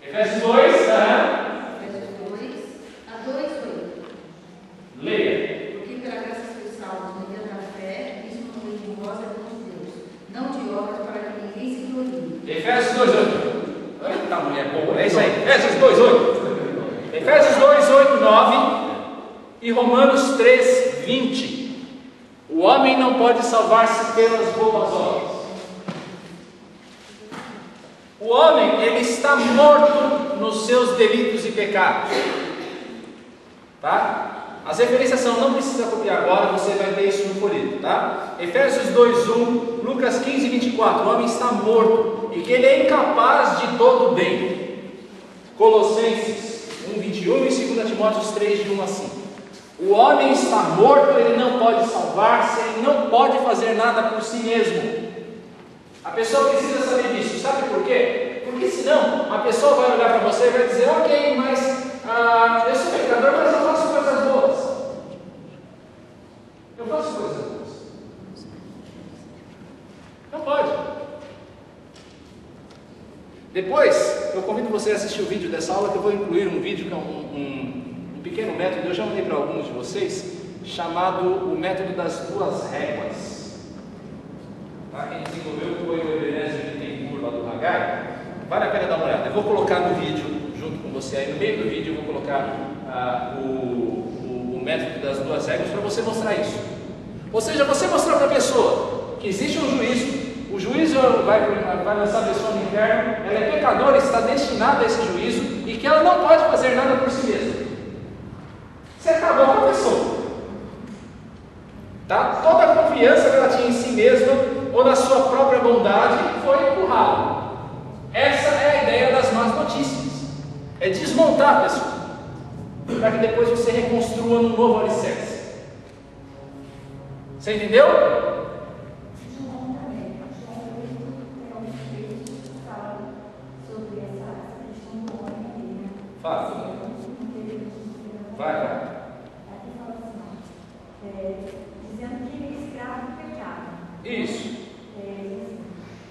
Efésios 2, Efésios 2, a 2, 8. Leia. Porque pela graça sois salvos mediante a fé, isso não vem de vós, é dom de Deus, não de obras para que ninguém se glorie. Efésios 2, 8. Eita, mulher boa, é isso aí. Efésios 2, 8. Efésios 2, 8, 9 e Romanos 3, 20. O homem não pode salvar-se pelas boas obras. O homem, ele está morto nos seus delitos e pecados. Tá? As referências são, não precisa copiar agora, você vai ter isso no folheto, tá? Efésios 2, 1, Lucas 15, 24. O homem está morto e que ele é incapaz de todo bem. Colossenses 1, 21 e 2 Timóteo 3, de 1 a 5. O homem está morto, ele não pode salvar-se, ele não pode fazer nada por si mesmo. A pessoa precisa saber disso, sabe por quê? Porque senão a pessoa vai olhar para você e vai dizer, ok, mas eu sou pecador, mas eu faço coisas boas. Eu faço coisas boas. Não pode. Depois, eu convido você a assistir o vídeo dessa aula, que eu vou incluir um vídeo que é um pequeno método, eu já mandei para alguns de vocês, chamado o método das 2 réguas. Tá? Quem desenvolveu foi o Ebenezer de Bittencourt, lá do Haggai. Vale a pena dar uma olhada. Eu vou colocar no vídeo, junto com você aí, no meio do vídeo, eu vou colocar o método das 2 réguas para você mostrar isso. Ou seja, você mostrar para a pessoa que existe um juízo, o juízo vai lançar a pessoa no inferno, ela é pecadora, está destinada a esse juízo e que ela não pode fazer nada por si mesma. Você acabou com a pessoa. Tá? Toda a confiança que ela tinha em si mesma ou na sua própria bondade foi empurrada. Essa é a ideia das más notícias. É desmontar a pessoa, para que depois você reconstrua num novo alicerce. Você entendeu? Fala. Vai. Dizendo que ele é escravo do pecado. Isso.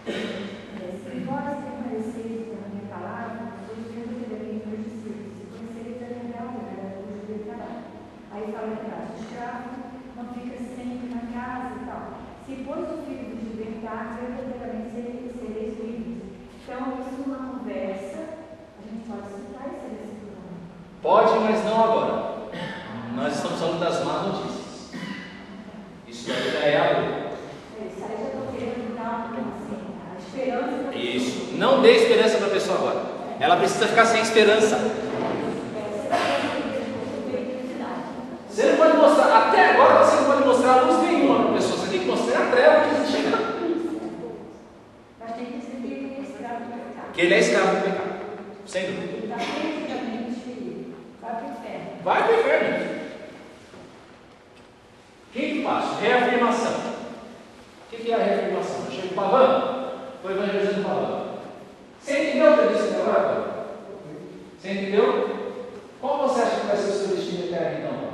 Se vós permaneceis na minha palavra, os verdadeiramente meus discípulos, se conhecereis a verdade, vos libertará. Aí fala que o escravo não fica sempre na casa e tal. Se pois o filho vos libertar, verdadeiramente sereis livres. Então, isso numa conversa, a gente pode citar esse versículo. Pode, mas não agora. Nós estamos falando das más notícias. Isso aí já é a boa. Isso aí já estou querendo dar assim, a esperança. Isso. Não dê esperança para a pessoa agora. Ela precisa ficar sem esperança. Você não pode mostrar, até agora você não pode mostrar luz nenhuma para a pessoa. Você tem que mostrar a treva que existe. Mas tem que dizer que ele é escravo do pecado. Que ele é escravo do pecado. Sem dúvida. Ele está perfeitamente, vai para o inferno. Vai para o inferno. Quinto passo, reafirmação. O que é a reafirmação? Eu chego para Pavan, estou evangelizando Pavan. Você entendeu o que eu disse até agora, Pavan? Você entendeu? Qual você acha que vai ser o seu destino eterno então, Pavan?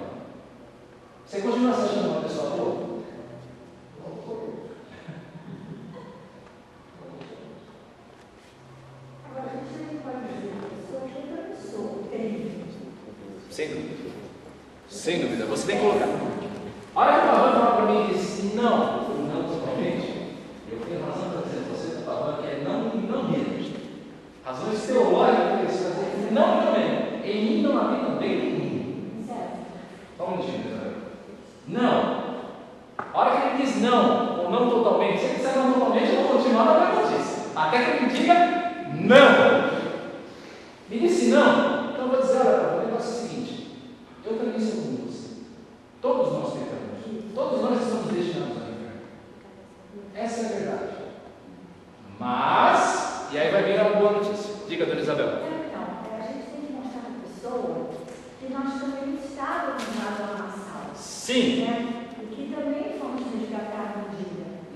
Você continua se achando uma pessoa boa? Agora, a gente não pode dizer a pessoa que é outra pessoa, terrível. Sem dúvida. Sem dúvida. Você tem que colocar. A hora que o Pavan fala para mim e diz não totalmente, eu tenho razão para dizer para você que o Pavan que é não mesmo. Razões teológicas para isso, dizer não também. Em mim não havia também em mim. Só um minutinho, Isabel. Não. A hora que ele diz não, ou não totalmente, se ele disser não totalmente, eu vou continuar na minha notícia. Até que ele diga não. Me disse não, então eu vou dizer, olha, o negócio é o seguinte, eu também sou como você. Todos nós pecamos. Todos nós estamos destinados ao inferno. Essa é a verdade. Mas, e aí vai vir a boa notícia. Diga, dona Isabel. Então, a gente tem que mostrar para a pessoa que nós também estávamos na doação. Sim. Né? E que também fomos resgatados.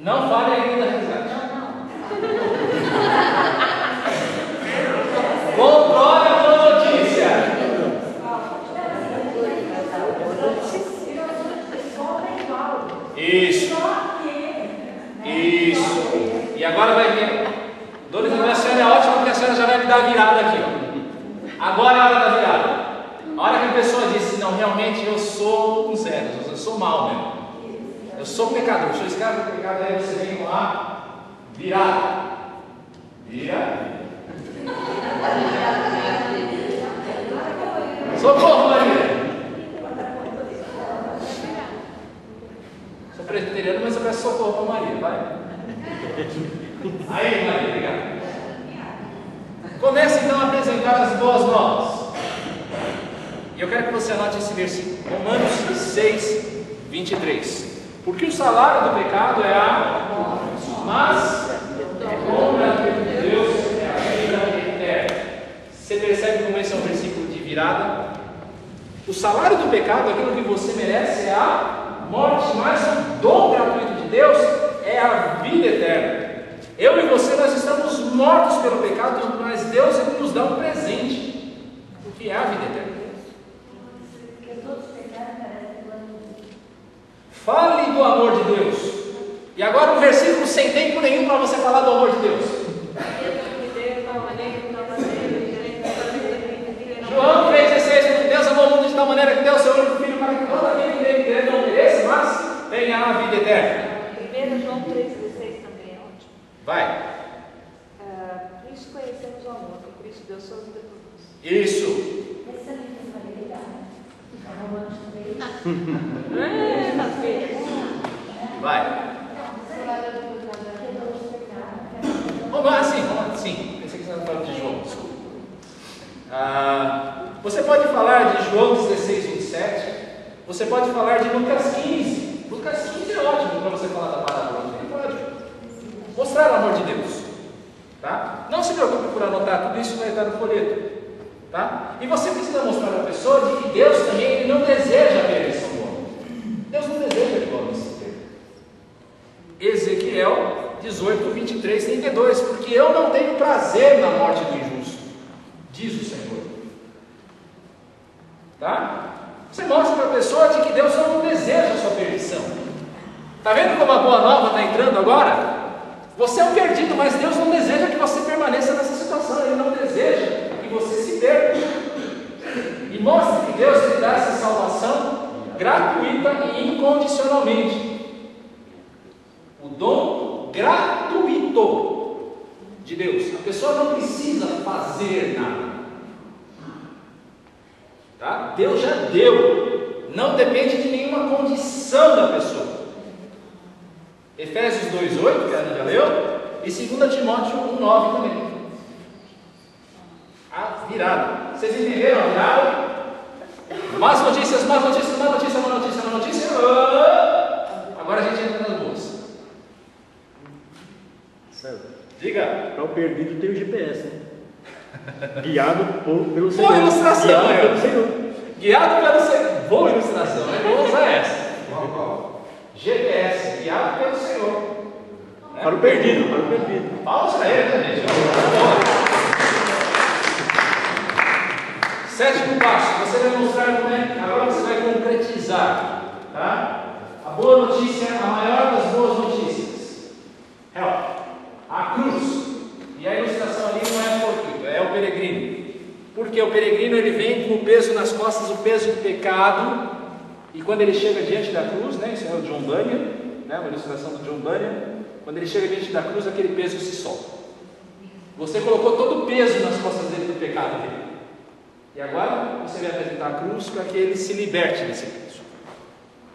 Não fale ainda da resgate. Controle a boa notícia. Isso. Isso. E agora vai vir. Dona Isabel, a senhora é ótima porque a senhora já vai me dar a virada aqui. Ó. Agora é a hora da virada. A hora que a pessoa diz, não, realmente eu sou com zeros, eu sou mal mesmo. Eu sou pecador, eu sou escravo do pecado, aí você vem com a virada. Vira. Socorro, Maria. Sou presbiteriano, mas eu peço socorro para Maria, vai. Aí, Maria, obrigado. Comece então a apresentar as boas novas. E eu quero que você anote esse versículo, Romanos 6, 23. Porque o salário do pecado é a morte, mas a obra de Deus é a vida eterna. Você percebe como esse é um versículo de virada? O salário do pecado, aquilo que você merece, é a morte, mas o dom gratuito de Deus é a vida eterna. Eu e você, nós estamos mortos pelo pecado, mas Deus ele nos dá um presente, o que é a vida eterna. Fale do amor de Deus. E agora um versículo sem tempo nenhum para você falar do amor de Deus. João 3,16. Deus amou o mundo de tal maneira que deu o seu único filho para que todo aquele que nele crê não pereça, mas tenha a vida eterna. 1 João 3,16 também é ótimo. Vai. Por isso conhecemos o amor, que Cristo deu sua vida por nós. Isso. Vai. Sim. Pensei que você estava falando de João. Você pode falar de João 16, 27. Você pode falar de Lucas 15. Lucas 15 é ótimo para você falar da parábola. Você pode mostrar o amor de Deus. Tá? Não se preocupe por anotar, tudo isso vai estar no folheto. Tá? E você precisa mostrar para a pessoa de que Deus também ele não deseja a perdição do homem. Deus não deseja que o homem se perca. Ezequiel 18, 23, 32. Porque eu não tenho prazer na morte do injusto, diz o Senhor. Tá? Você mostra para a pessoa de que Deus não deseja a sua perdição. Está vendo como a boa nova está entrando agora? Você é um perdido, mas Deus não deseja que você permaneça nessa situação. Ele não deseja que você se perca. E mostra que Deus lhe dá essa salvação gratuita e incondicionalmente. O dom gratuito de Deus. A pessoa não precisa fazer nada. Tá? Deus já deu. Não depende de nenhuma condição da pessoa. Efésios 2,8, que a gente já leu, e 2 Timóteo 1,9 também. A virada. Vocês entenderam a virada? Más notícias, má notícia, má notícia, má notícia, má notícia. Agora a gente entra nas boas. Diga. Para o perdido tem o GPS, né? Guiado pelo Senhor. Boa ilustração, Guiado pelo Senhor. Guiado pelo Senhor. Boa ilustração, né? Vou usar essa. GPS, guiado pelo Senhor. Né? Para o perdido, para o perdido. Palmas para ele, né, gente? Sétimo passo, você vai mostrar como é, agora você vai concretizar, tá? A boa notícia, a maior das boas notícias. A cruz. E a ilustração ali não é fortuito, é o peregrino. Porque o peregrino ele vem com o peso nas costas, o peso do pecado. E quando ele chega diante da cruz, né, isso é o John Bunyan, né, uma ilustração do John Bunyan, quando ele chega diante da cruz, aquele peso se solta. Você colocou todo o peso nas costas dele do pecado dele. E agora você vai apresentar a cruz para que ele se liberte desse peso.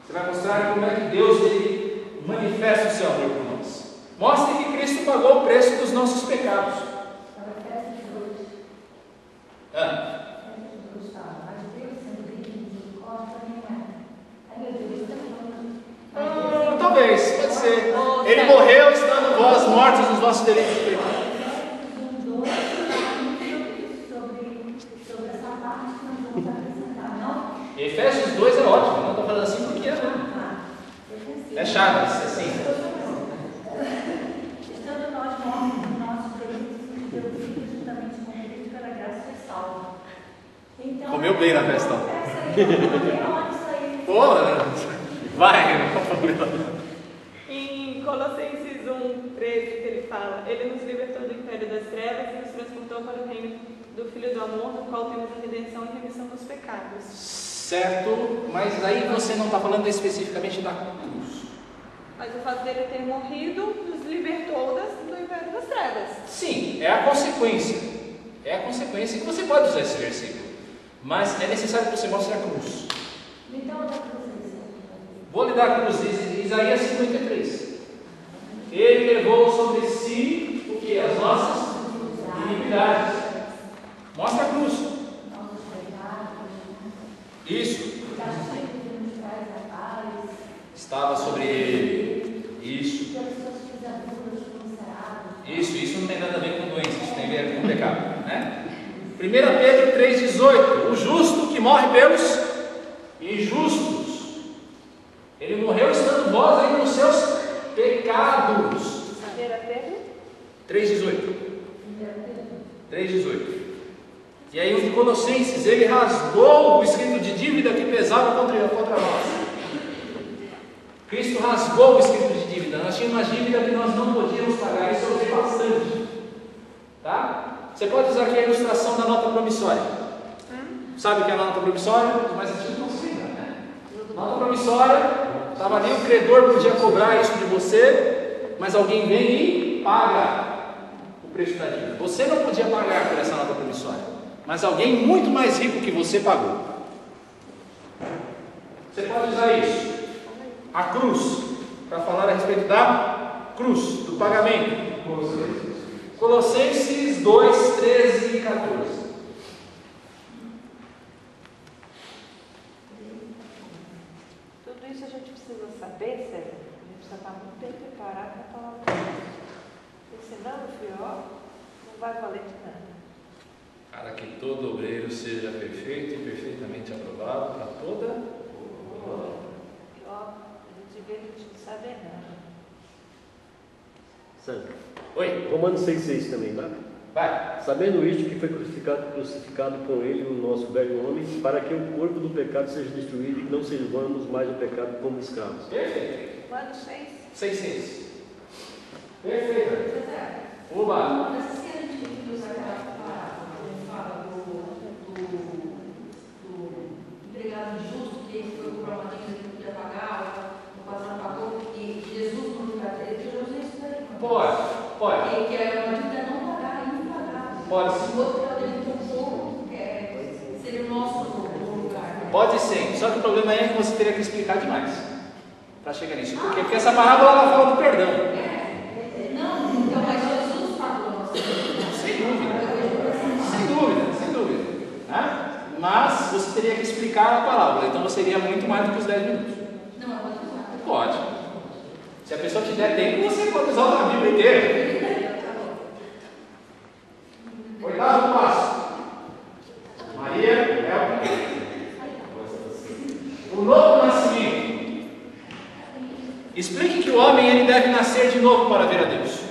Você vai mostrar como é que Deus ele manifesta o seu amor por nós. Mostre que Cristo pagou o preço dos nossos pecados. Talvez, pode ser. Ele morreu estando vós mortos nos vossos delitos e pecados. Efésios 2 é ótimo, não estou falando assim porque é chato, assim. comeu bem na festa. Porra, vai, não tem problema. Em Colossenses 1:13, que ele fala: Ele nos libertou do império das trevas e nos transportou para o reino do Filho do Amor, no qual temos a redenção e remissão dos pecados. Certo, mas aí você não está falando especificamente da cruz. Mas o fato dele ter morrido nos libertou do império das trevas. Sim, é a consequência. É a consequência que você pode usar esse versículo. Mas é necessário que você mostre a cruz. Vou lhe dar a cruz, Isaías 53. Ele levou sobre si o que? As nossas iniquidades. Mostra a cruz. Isso. Estava sobre ele. Isso. Isso não tem nada a ver com doença, isso tem a ver com pecado, né? 1 Pedro 3,18. O justo que morre pelos injustos. Ele morreu estando vós aí nos seus pecados. 3,18. 3,18. E aí o de Colossenses, ele rasgou o escrito de dívida que pesava contra nós. Cristo rasgou o escrito de dívida. Nós tínhamos uma dívida que nós não podíamos pagar. Isso eu usei bastante. Tá? Você pode usar aqui a ilustração da nota promissória. Sabe o que é a nota promissória? Mas a gente não sei, né? Nota promissória, estava ali, o credor podia cobrar isso de você, mas alguém vem e paga o preço da dívida. Você não podia pagar por essa nota promissória, mas alguém muito mais rico que você pagou. Você pode usar isso. A cruz, para falar a respeito da cruz, do pagamento. Colossenses 2, 13 e 14. Tudo isso a gente precisa saber, César. A gente precisa estar muito bem preparado para a palavra de Deus. Porque senão, filho, não vai valer de nada. Para que todo obreiro seja perfeito e perfeitamente aprovado para toda obra. A gente não sabe nada. Sandra. Oi. Romanos 6,6 também, tá? Vai. Sabendo isto, que foi crucificado com ele o nosso velho homem, para que o corpo do pecado seja destruído e não sirvamos mais o pecado como escravos. Perfeito. Romanos 6. 6,6. Perfeito. Oba. Nessa cena de que usa aquela parábola, ele fala do empregado injusto, que ele foi comprar uma dívida que não podia pagar, o patrão pagou, e Jesus no lugar dele, que Jesus é isso daí. Pode. Que era uma dívida não pagar e impagável. Pode. O outro que ele comprou, seria o nosso lugar. Pode ser, só que o problema é que você teria que explicar demais para chegar nisso. Por quê? Porque essa parábola ela fala do perdão. Não, então, mas Jesus pagou a nossa dívida. Sem dúvida. Né? Mas você teria que explicar a parábola, então você iria muito mais do que os 10 minutos. Não, mas pode usar. Pode. Se a pessoa te der tempo, você pode usar a Bíblia inteira. Oitavo passo. Maria é o novo nascimento. Explique que o homem ele deve nascer de novo para ver a Deus.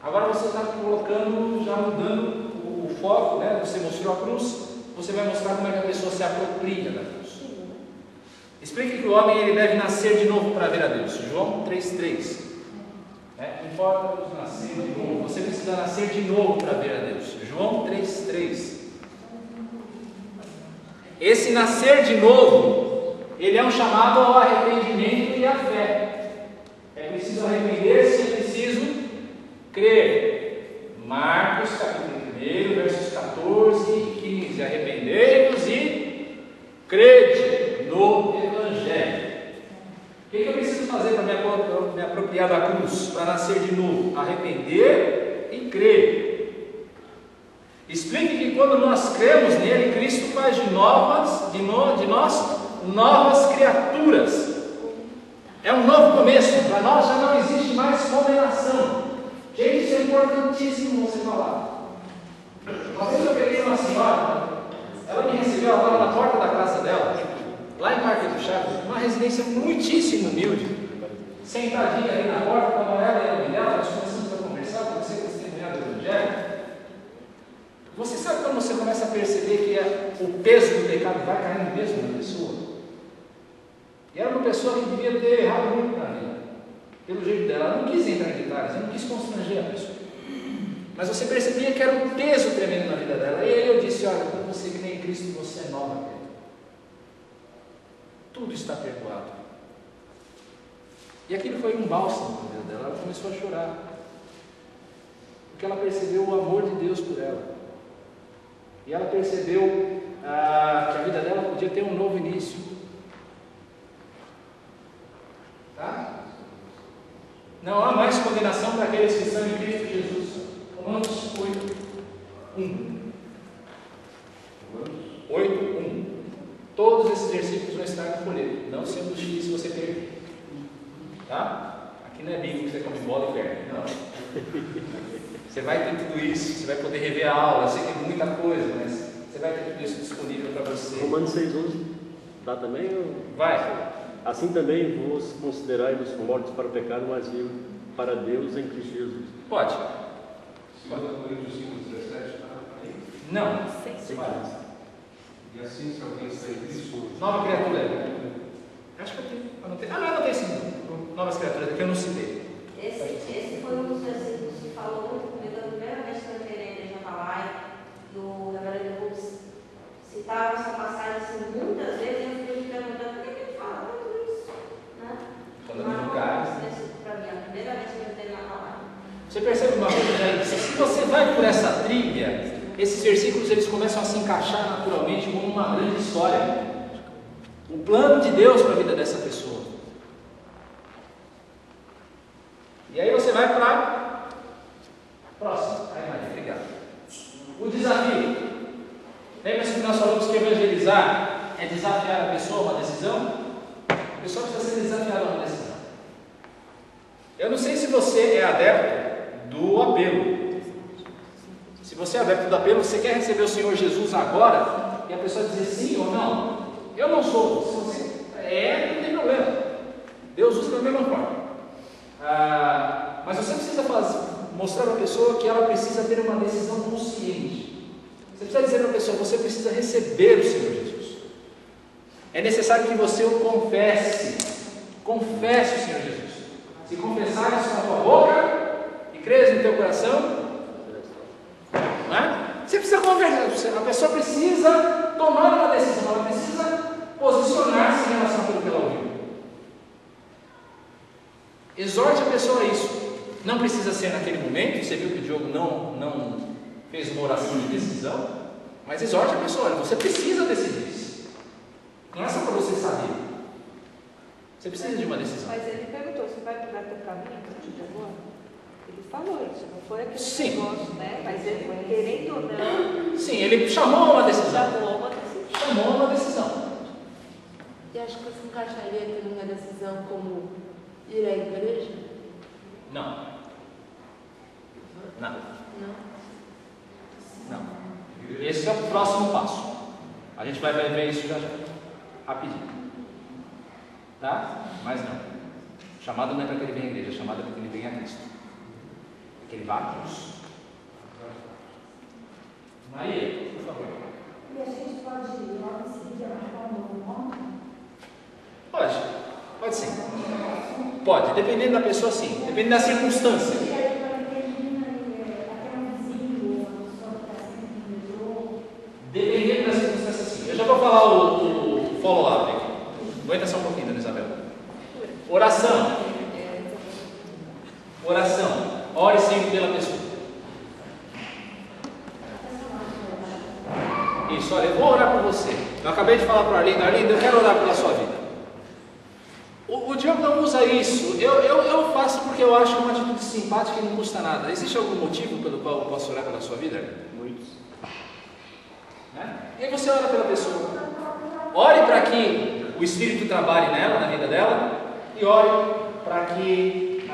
Agora você está colocando, já mudando o foco, né? Você mostrou a cruz, você vai mostrar como é que a pessoa se apropria da cruz. Explique que o homem ele deve nascer de novo para ver a Deus. João 3,3. Importa-nos nascer de novo. Você precisa nascer de novo para ver a Deus. João 3,3. Esse nascer de novo, ele é um chamado ao arrependimento e à fé. É preciso arrepender-se, é preciso crer. Marcos capítulo 1, versos 14 e 15. Arrependei-vos e crede no Evangelho. O que eu preciso fazer para me apropriar da cruz, para nascer de novo? Arrepender e crer. Explique que quando nós cremos nele, Cristo faz de nós novas criaturas. É um novo começo. Para nós já não existe mais condenação. Gente, isso é importantíssimo você falar. Uma vez eu peguei uma senhora, ela me recebeu, ela estava na porta da casa dela, lá em Parque do Chaves, uma residência muitíssimo humilde, sentadinha ali na porta, estava ela e a mãe dela, nós começamos a conversar, comecei a testemunhar do Evangelho. Você sabe quando você começa a perceber que o peso do pecado vai caindo mesmo na pessoa? E era uma pessoa que devia ter errado muito na vida, pelo jeito dela. Ela não quis entrar em detalhes, ela não quis constranger a pessoa. Mas você percebia que era um peso tremendo na vida dela. E aí eu disse: olha, quando você crê em Cristo, você é nova criatura. Tudo está perdoado. E aquilo foi um bálsamo na vida dela. Ela começou a chorar, porque ela percebeu o amor de Deus por ela. E ela percebeu que a vida dela podia ter um novo início. Tá? Não há mais condenação para aqueles que estão em Cristo Jesus. Romanos 8:1. 8:1. Todos esses versículos vão estar no folheto. Não se angustie se você perder. Tá? Aqui não é bingo que você come bola e perde. Não. Você vai ter tudo isso. Você vai poder rever a aula. Eu sei que é muita coisa, mas você vai ter tudo isso disponível para você. Romanos 6:11. Dá também? Vai. Assim também vos considerai-vos mortos para o pecado, mas vivos para Deus em Cristo Jesus. Pode. 2 Coríntios 5:17. Não. E assim, se alguém está em Cristo, Nova criatura. Acho que eu tenho. Não tem sim. Novas criaturas, que eu não citei. Esse foi um dos versículos que falou muito comigo a primeira vez que eu entrei na igreja Palai, e o reverendo Rubens citava essa passagem assim, muitas vezes, e eu fiquei me perguntando por que ele fala tudo isso, né? Falando em lugares. Para mim, a primeira vez que eu entrei na Palai. Você percebe uma coisa, né? Se você vai por essa trilha, esses versículos eles começam a se encaixar naturalmente como uma grande história. O plano de Deus para a vida dessa pessoa. E aí você vai para próximo. Aí, Maria, obrigado. O desafio. Lembra-se que nós falamos que evangelizar é desafiar a pessoa a uma decisão? A pessoa precisa ser desafiada a uma decisão. Eu não sei se você é adepto do apelo. Se você é adepto do apelo, você quer receber o Senhor Jesus agora? E a pessoa dizer sim ou não? Eu não sou. Se você não tem problema. Deus usa da mesma forma. Mas você precisa mostrar para a pessoa que ela precisa ter uma decisão consciente. Você precisa dizer para a pessoa: você precisa receber o Senhor Jesus. É necessário que você o confesse. Confesse o Senhor Jesus. Se confessares com a tua boca e creres no teu coração, não é? Você precisa conversar. A pessoa precisa tomar uma decisão. Ela precisa posicionar-se em relação àquilo que ela ouviu. Exorte a pessoa a isso. Não precisa ser naquele momento. Você viu que o Diogo não fez uma oração de decisão, mas exorte a pessoa: olha, você precisa decidir isso. Não é só para você saber. Você precisa de uma decisão. Mas ele perguntou: você vai mudar teu caminho a partir de agora? Ele falou isso, não foi aquele Sim. negócio, né? Mas ele, querendo ou não... Sim, ele chamou a uma decisão. Chamou uma decisão. E acho que você encaixaria aquilo numa decisão como ir à igreja? Não. Não. Não. Esse é o próximo passo. A gente vai ver isso já rapidinho. Tá? Mas não. Chamado não é para que ele venha à igreja, chamado é para que ele venha a Cristo. Que ele vá à cruz. Maria, por favor. E a gente pode logo em seguida marcar um novo encontro? Pode sim. Pode, dependendo da pessoa, sim. Dependendo da circunstância. Dependendo da circunstância, sim. Eu já vou falar o follow-up aqui. Aguenta só um pouquinho, dona Isabel. Oração. Ore sempre pela pessoa. Isso, olha, eu vou orar por você. Eu acabei de falar para a Arlinda, eu quero orar pela sua vida. O Diogo não usa isso. Eu faço porque eu acho uma atitude simpática e não custa nada. Existe algum motivo pelo qual eu posso orar pela sua vida? Muitos. E aí você ora pela pessoa. Ore para que o Espírito trabalhe nela, na vida dela, e ore para que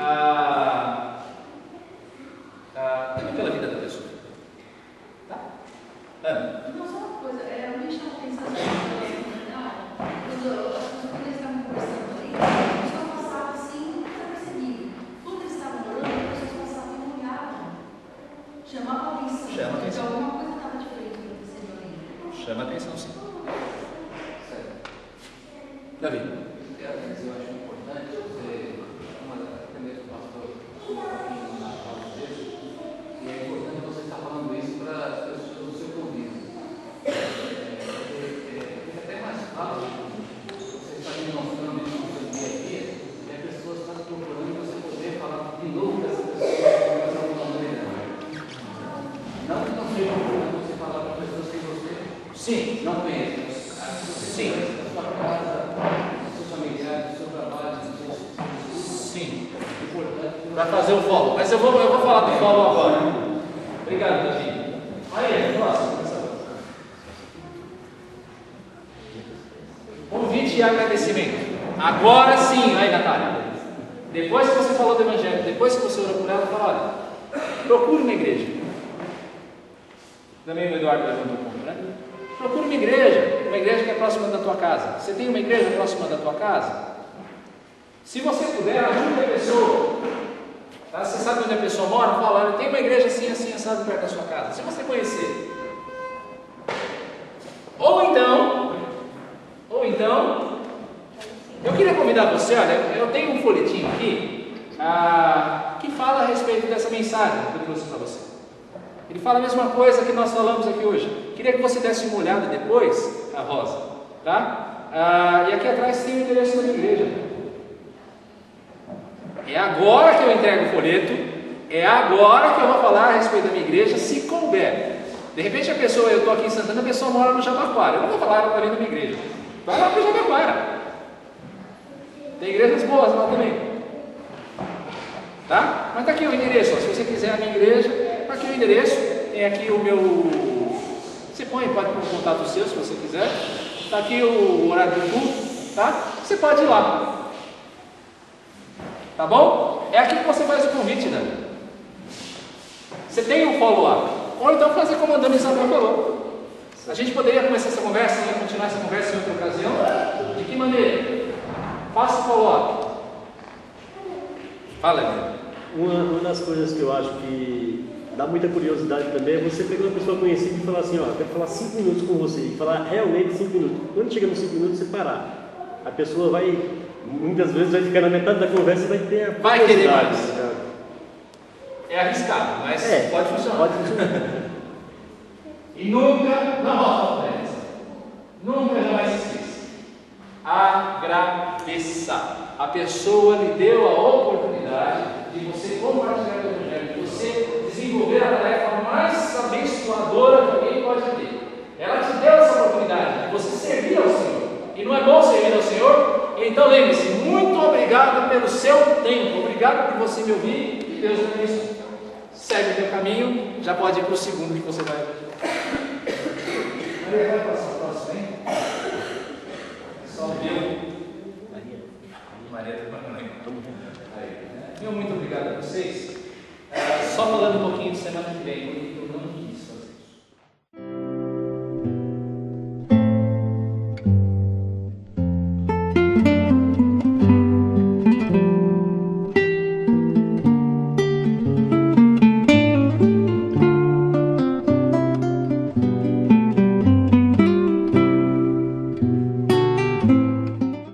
também pela vida da pessoa. Tá? Ana. Não, só uma coisa, eu me chamo a atenção quando eles estavam conversando ali, a pessoa passava assim, não era percebido. Quando eles estavam orando, as pessoas passavam e não olhavam. Chamava a atenção. Chama a atenção. Então alguma coisa estava Chama a atenção, sim. Davi. Eu acho importante você, primeiro o pastor falou um pouquinho na fala dele, e é importante você estar falando isso para as pessoas do seu convívio. Fica até mais fácil você estar demonstrando isso no seu dia a dia, e a pessoa está procurando você poder falar de novo dessa pessoa com essa comunidade. Não que não seja importante você falar para pessoas que você não conhece. Sim. Da sua casa, dos seus familiares, do seu trabalho, Sim. importante. Para fazer o follow. Mas eu vou falar do follow agora. Obrigado, Davi. Aí, próximo. Convite e agradecimento. Agora sim, aí, Natália. Depois que você falou do Evangelho, depois que você orou por ela, fala: olha, procure uma igreja. Também o Eduardo levantou o ponto, né? Procure uma igreja que é próxima da tua casa. Você tem uma igreja próxima da tua casa? Se você puder, ajude a pessoa. Tá? Você sabe onde a pessoa mora? Fala: tem uma igreja assim, assim, assado perto da sua casa. Se você conhecer. Ou então, eu queria convidar você, olha, eu tenho um folhetinho aqui que fala a respeito dessa mensagem que eu trouxe para você. Ele fala a mesma coisa que nós falamos aqui hoje. Queria que você desse uma olhada depois, a Rosa, tá? E aqui atrás tem o endereço da minha igreja. É agora que eu entrego o folheto, é agora que eu vou falar a respeito da minha igreja, se couber. De repente a pessoa, eu estou aqui em Santana, a pessoa mora no Jabaquara. Eu não vou falar ela está vindo da minha igreja. Vai lá para o Jabaquara. Tem igrejas boas lá também. Tá? Mas está aqui o endereço. Ó. Se você quiser a minha igreja, está aqui o endereço. Tem aqui o meu... Você pode pôr um contato seu, se você quiser. Está aqui o horário do culto. Tá? Você pode ir lá. Tá bom? É aqui que você faz o convite, né? Você tem um follow-up. Ou então fazer como a Dona Isabel falou. A gente poderia começar essa conversa e continuar essa conversa em outra ocasião. De que maneira? Faça o follow-up. Fala, Helena. Uma das coisas que eu acho que dá muita curiosidade também é você pegar uma pessoa conhecida e falar assim, ó, eu quero falar 5 minutos com você, e falar realmente 5 minutos. Quando chega nos 5 minutos, você parar. A pessoa vai, muitas vezes, vai ficar na metade da conversa e vai ter a vai querer mais. É arriscado, mas pode funcionar. Pode funcionar. E nunca, na nossa conversa, nunca jamais esqueça. Agradeça. A pessoa lhe deu a oportunidade de você compartilhar o Evangelho, de você desenvolver a tarefa mais abençoadora que alguém pode ter. Ela te deu essa oportunidade de você servir ao Senhor. E não é bom servir ao Senhor? Então lembre-se, muito obrigado pelo seu tempo, obrigado por você me ouvir, e Deus te abençoe. Segue o teu caminho, já pode ir para o segundo que você vai. Maria, vai passar o próximo, hein? Só viu. Maria está falando. Meu muito obrigado a vocês. Só falando um pouquinho de semana que vem.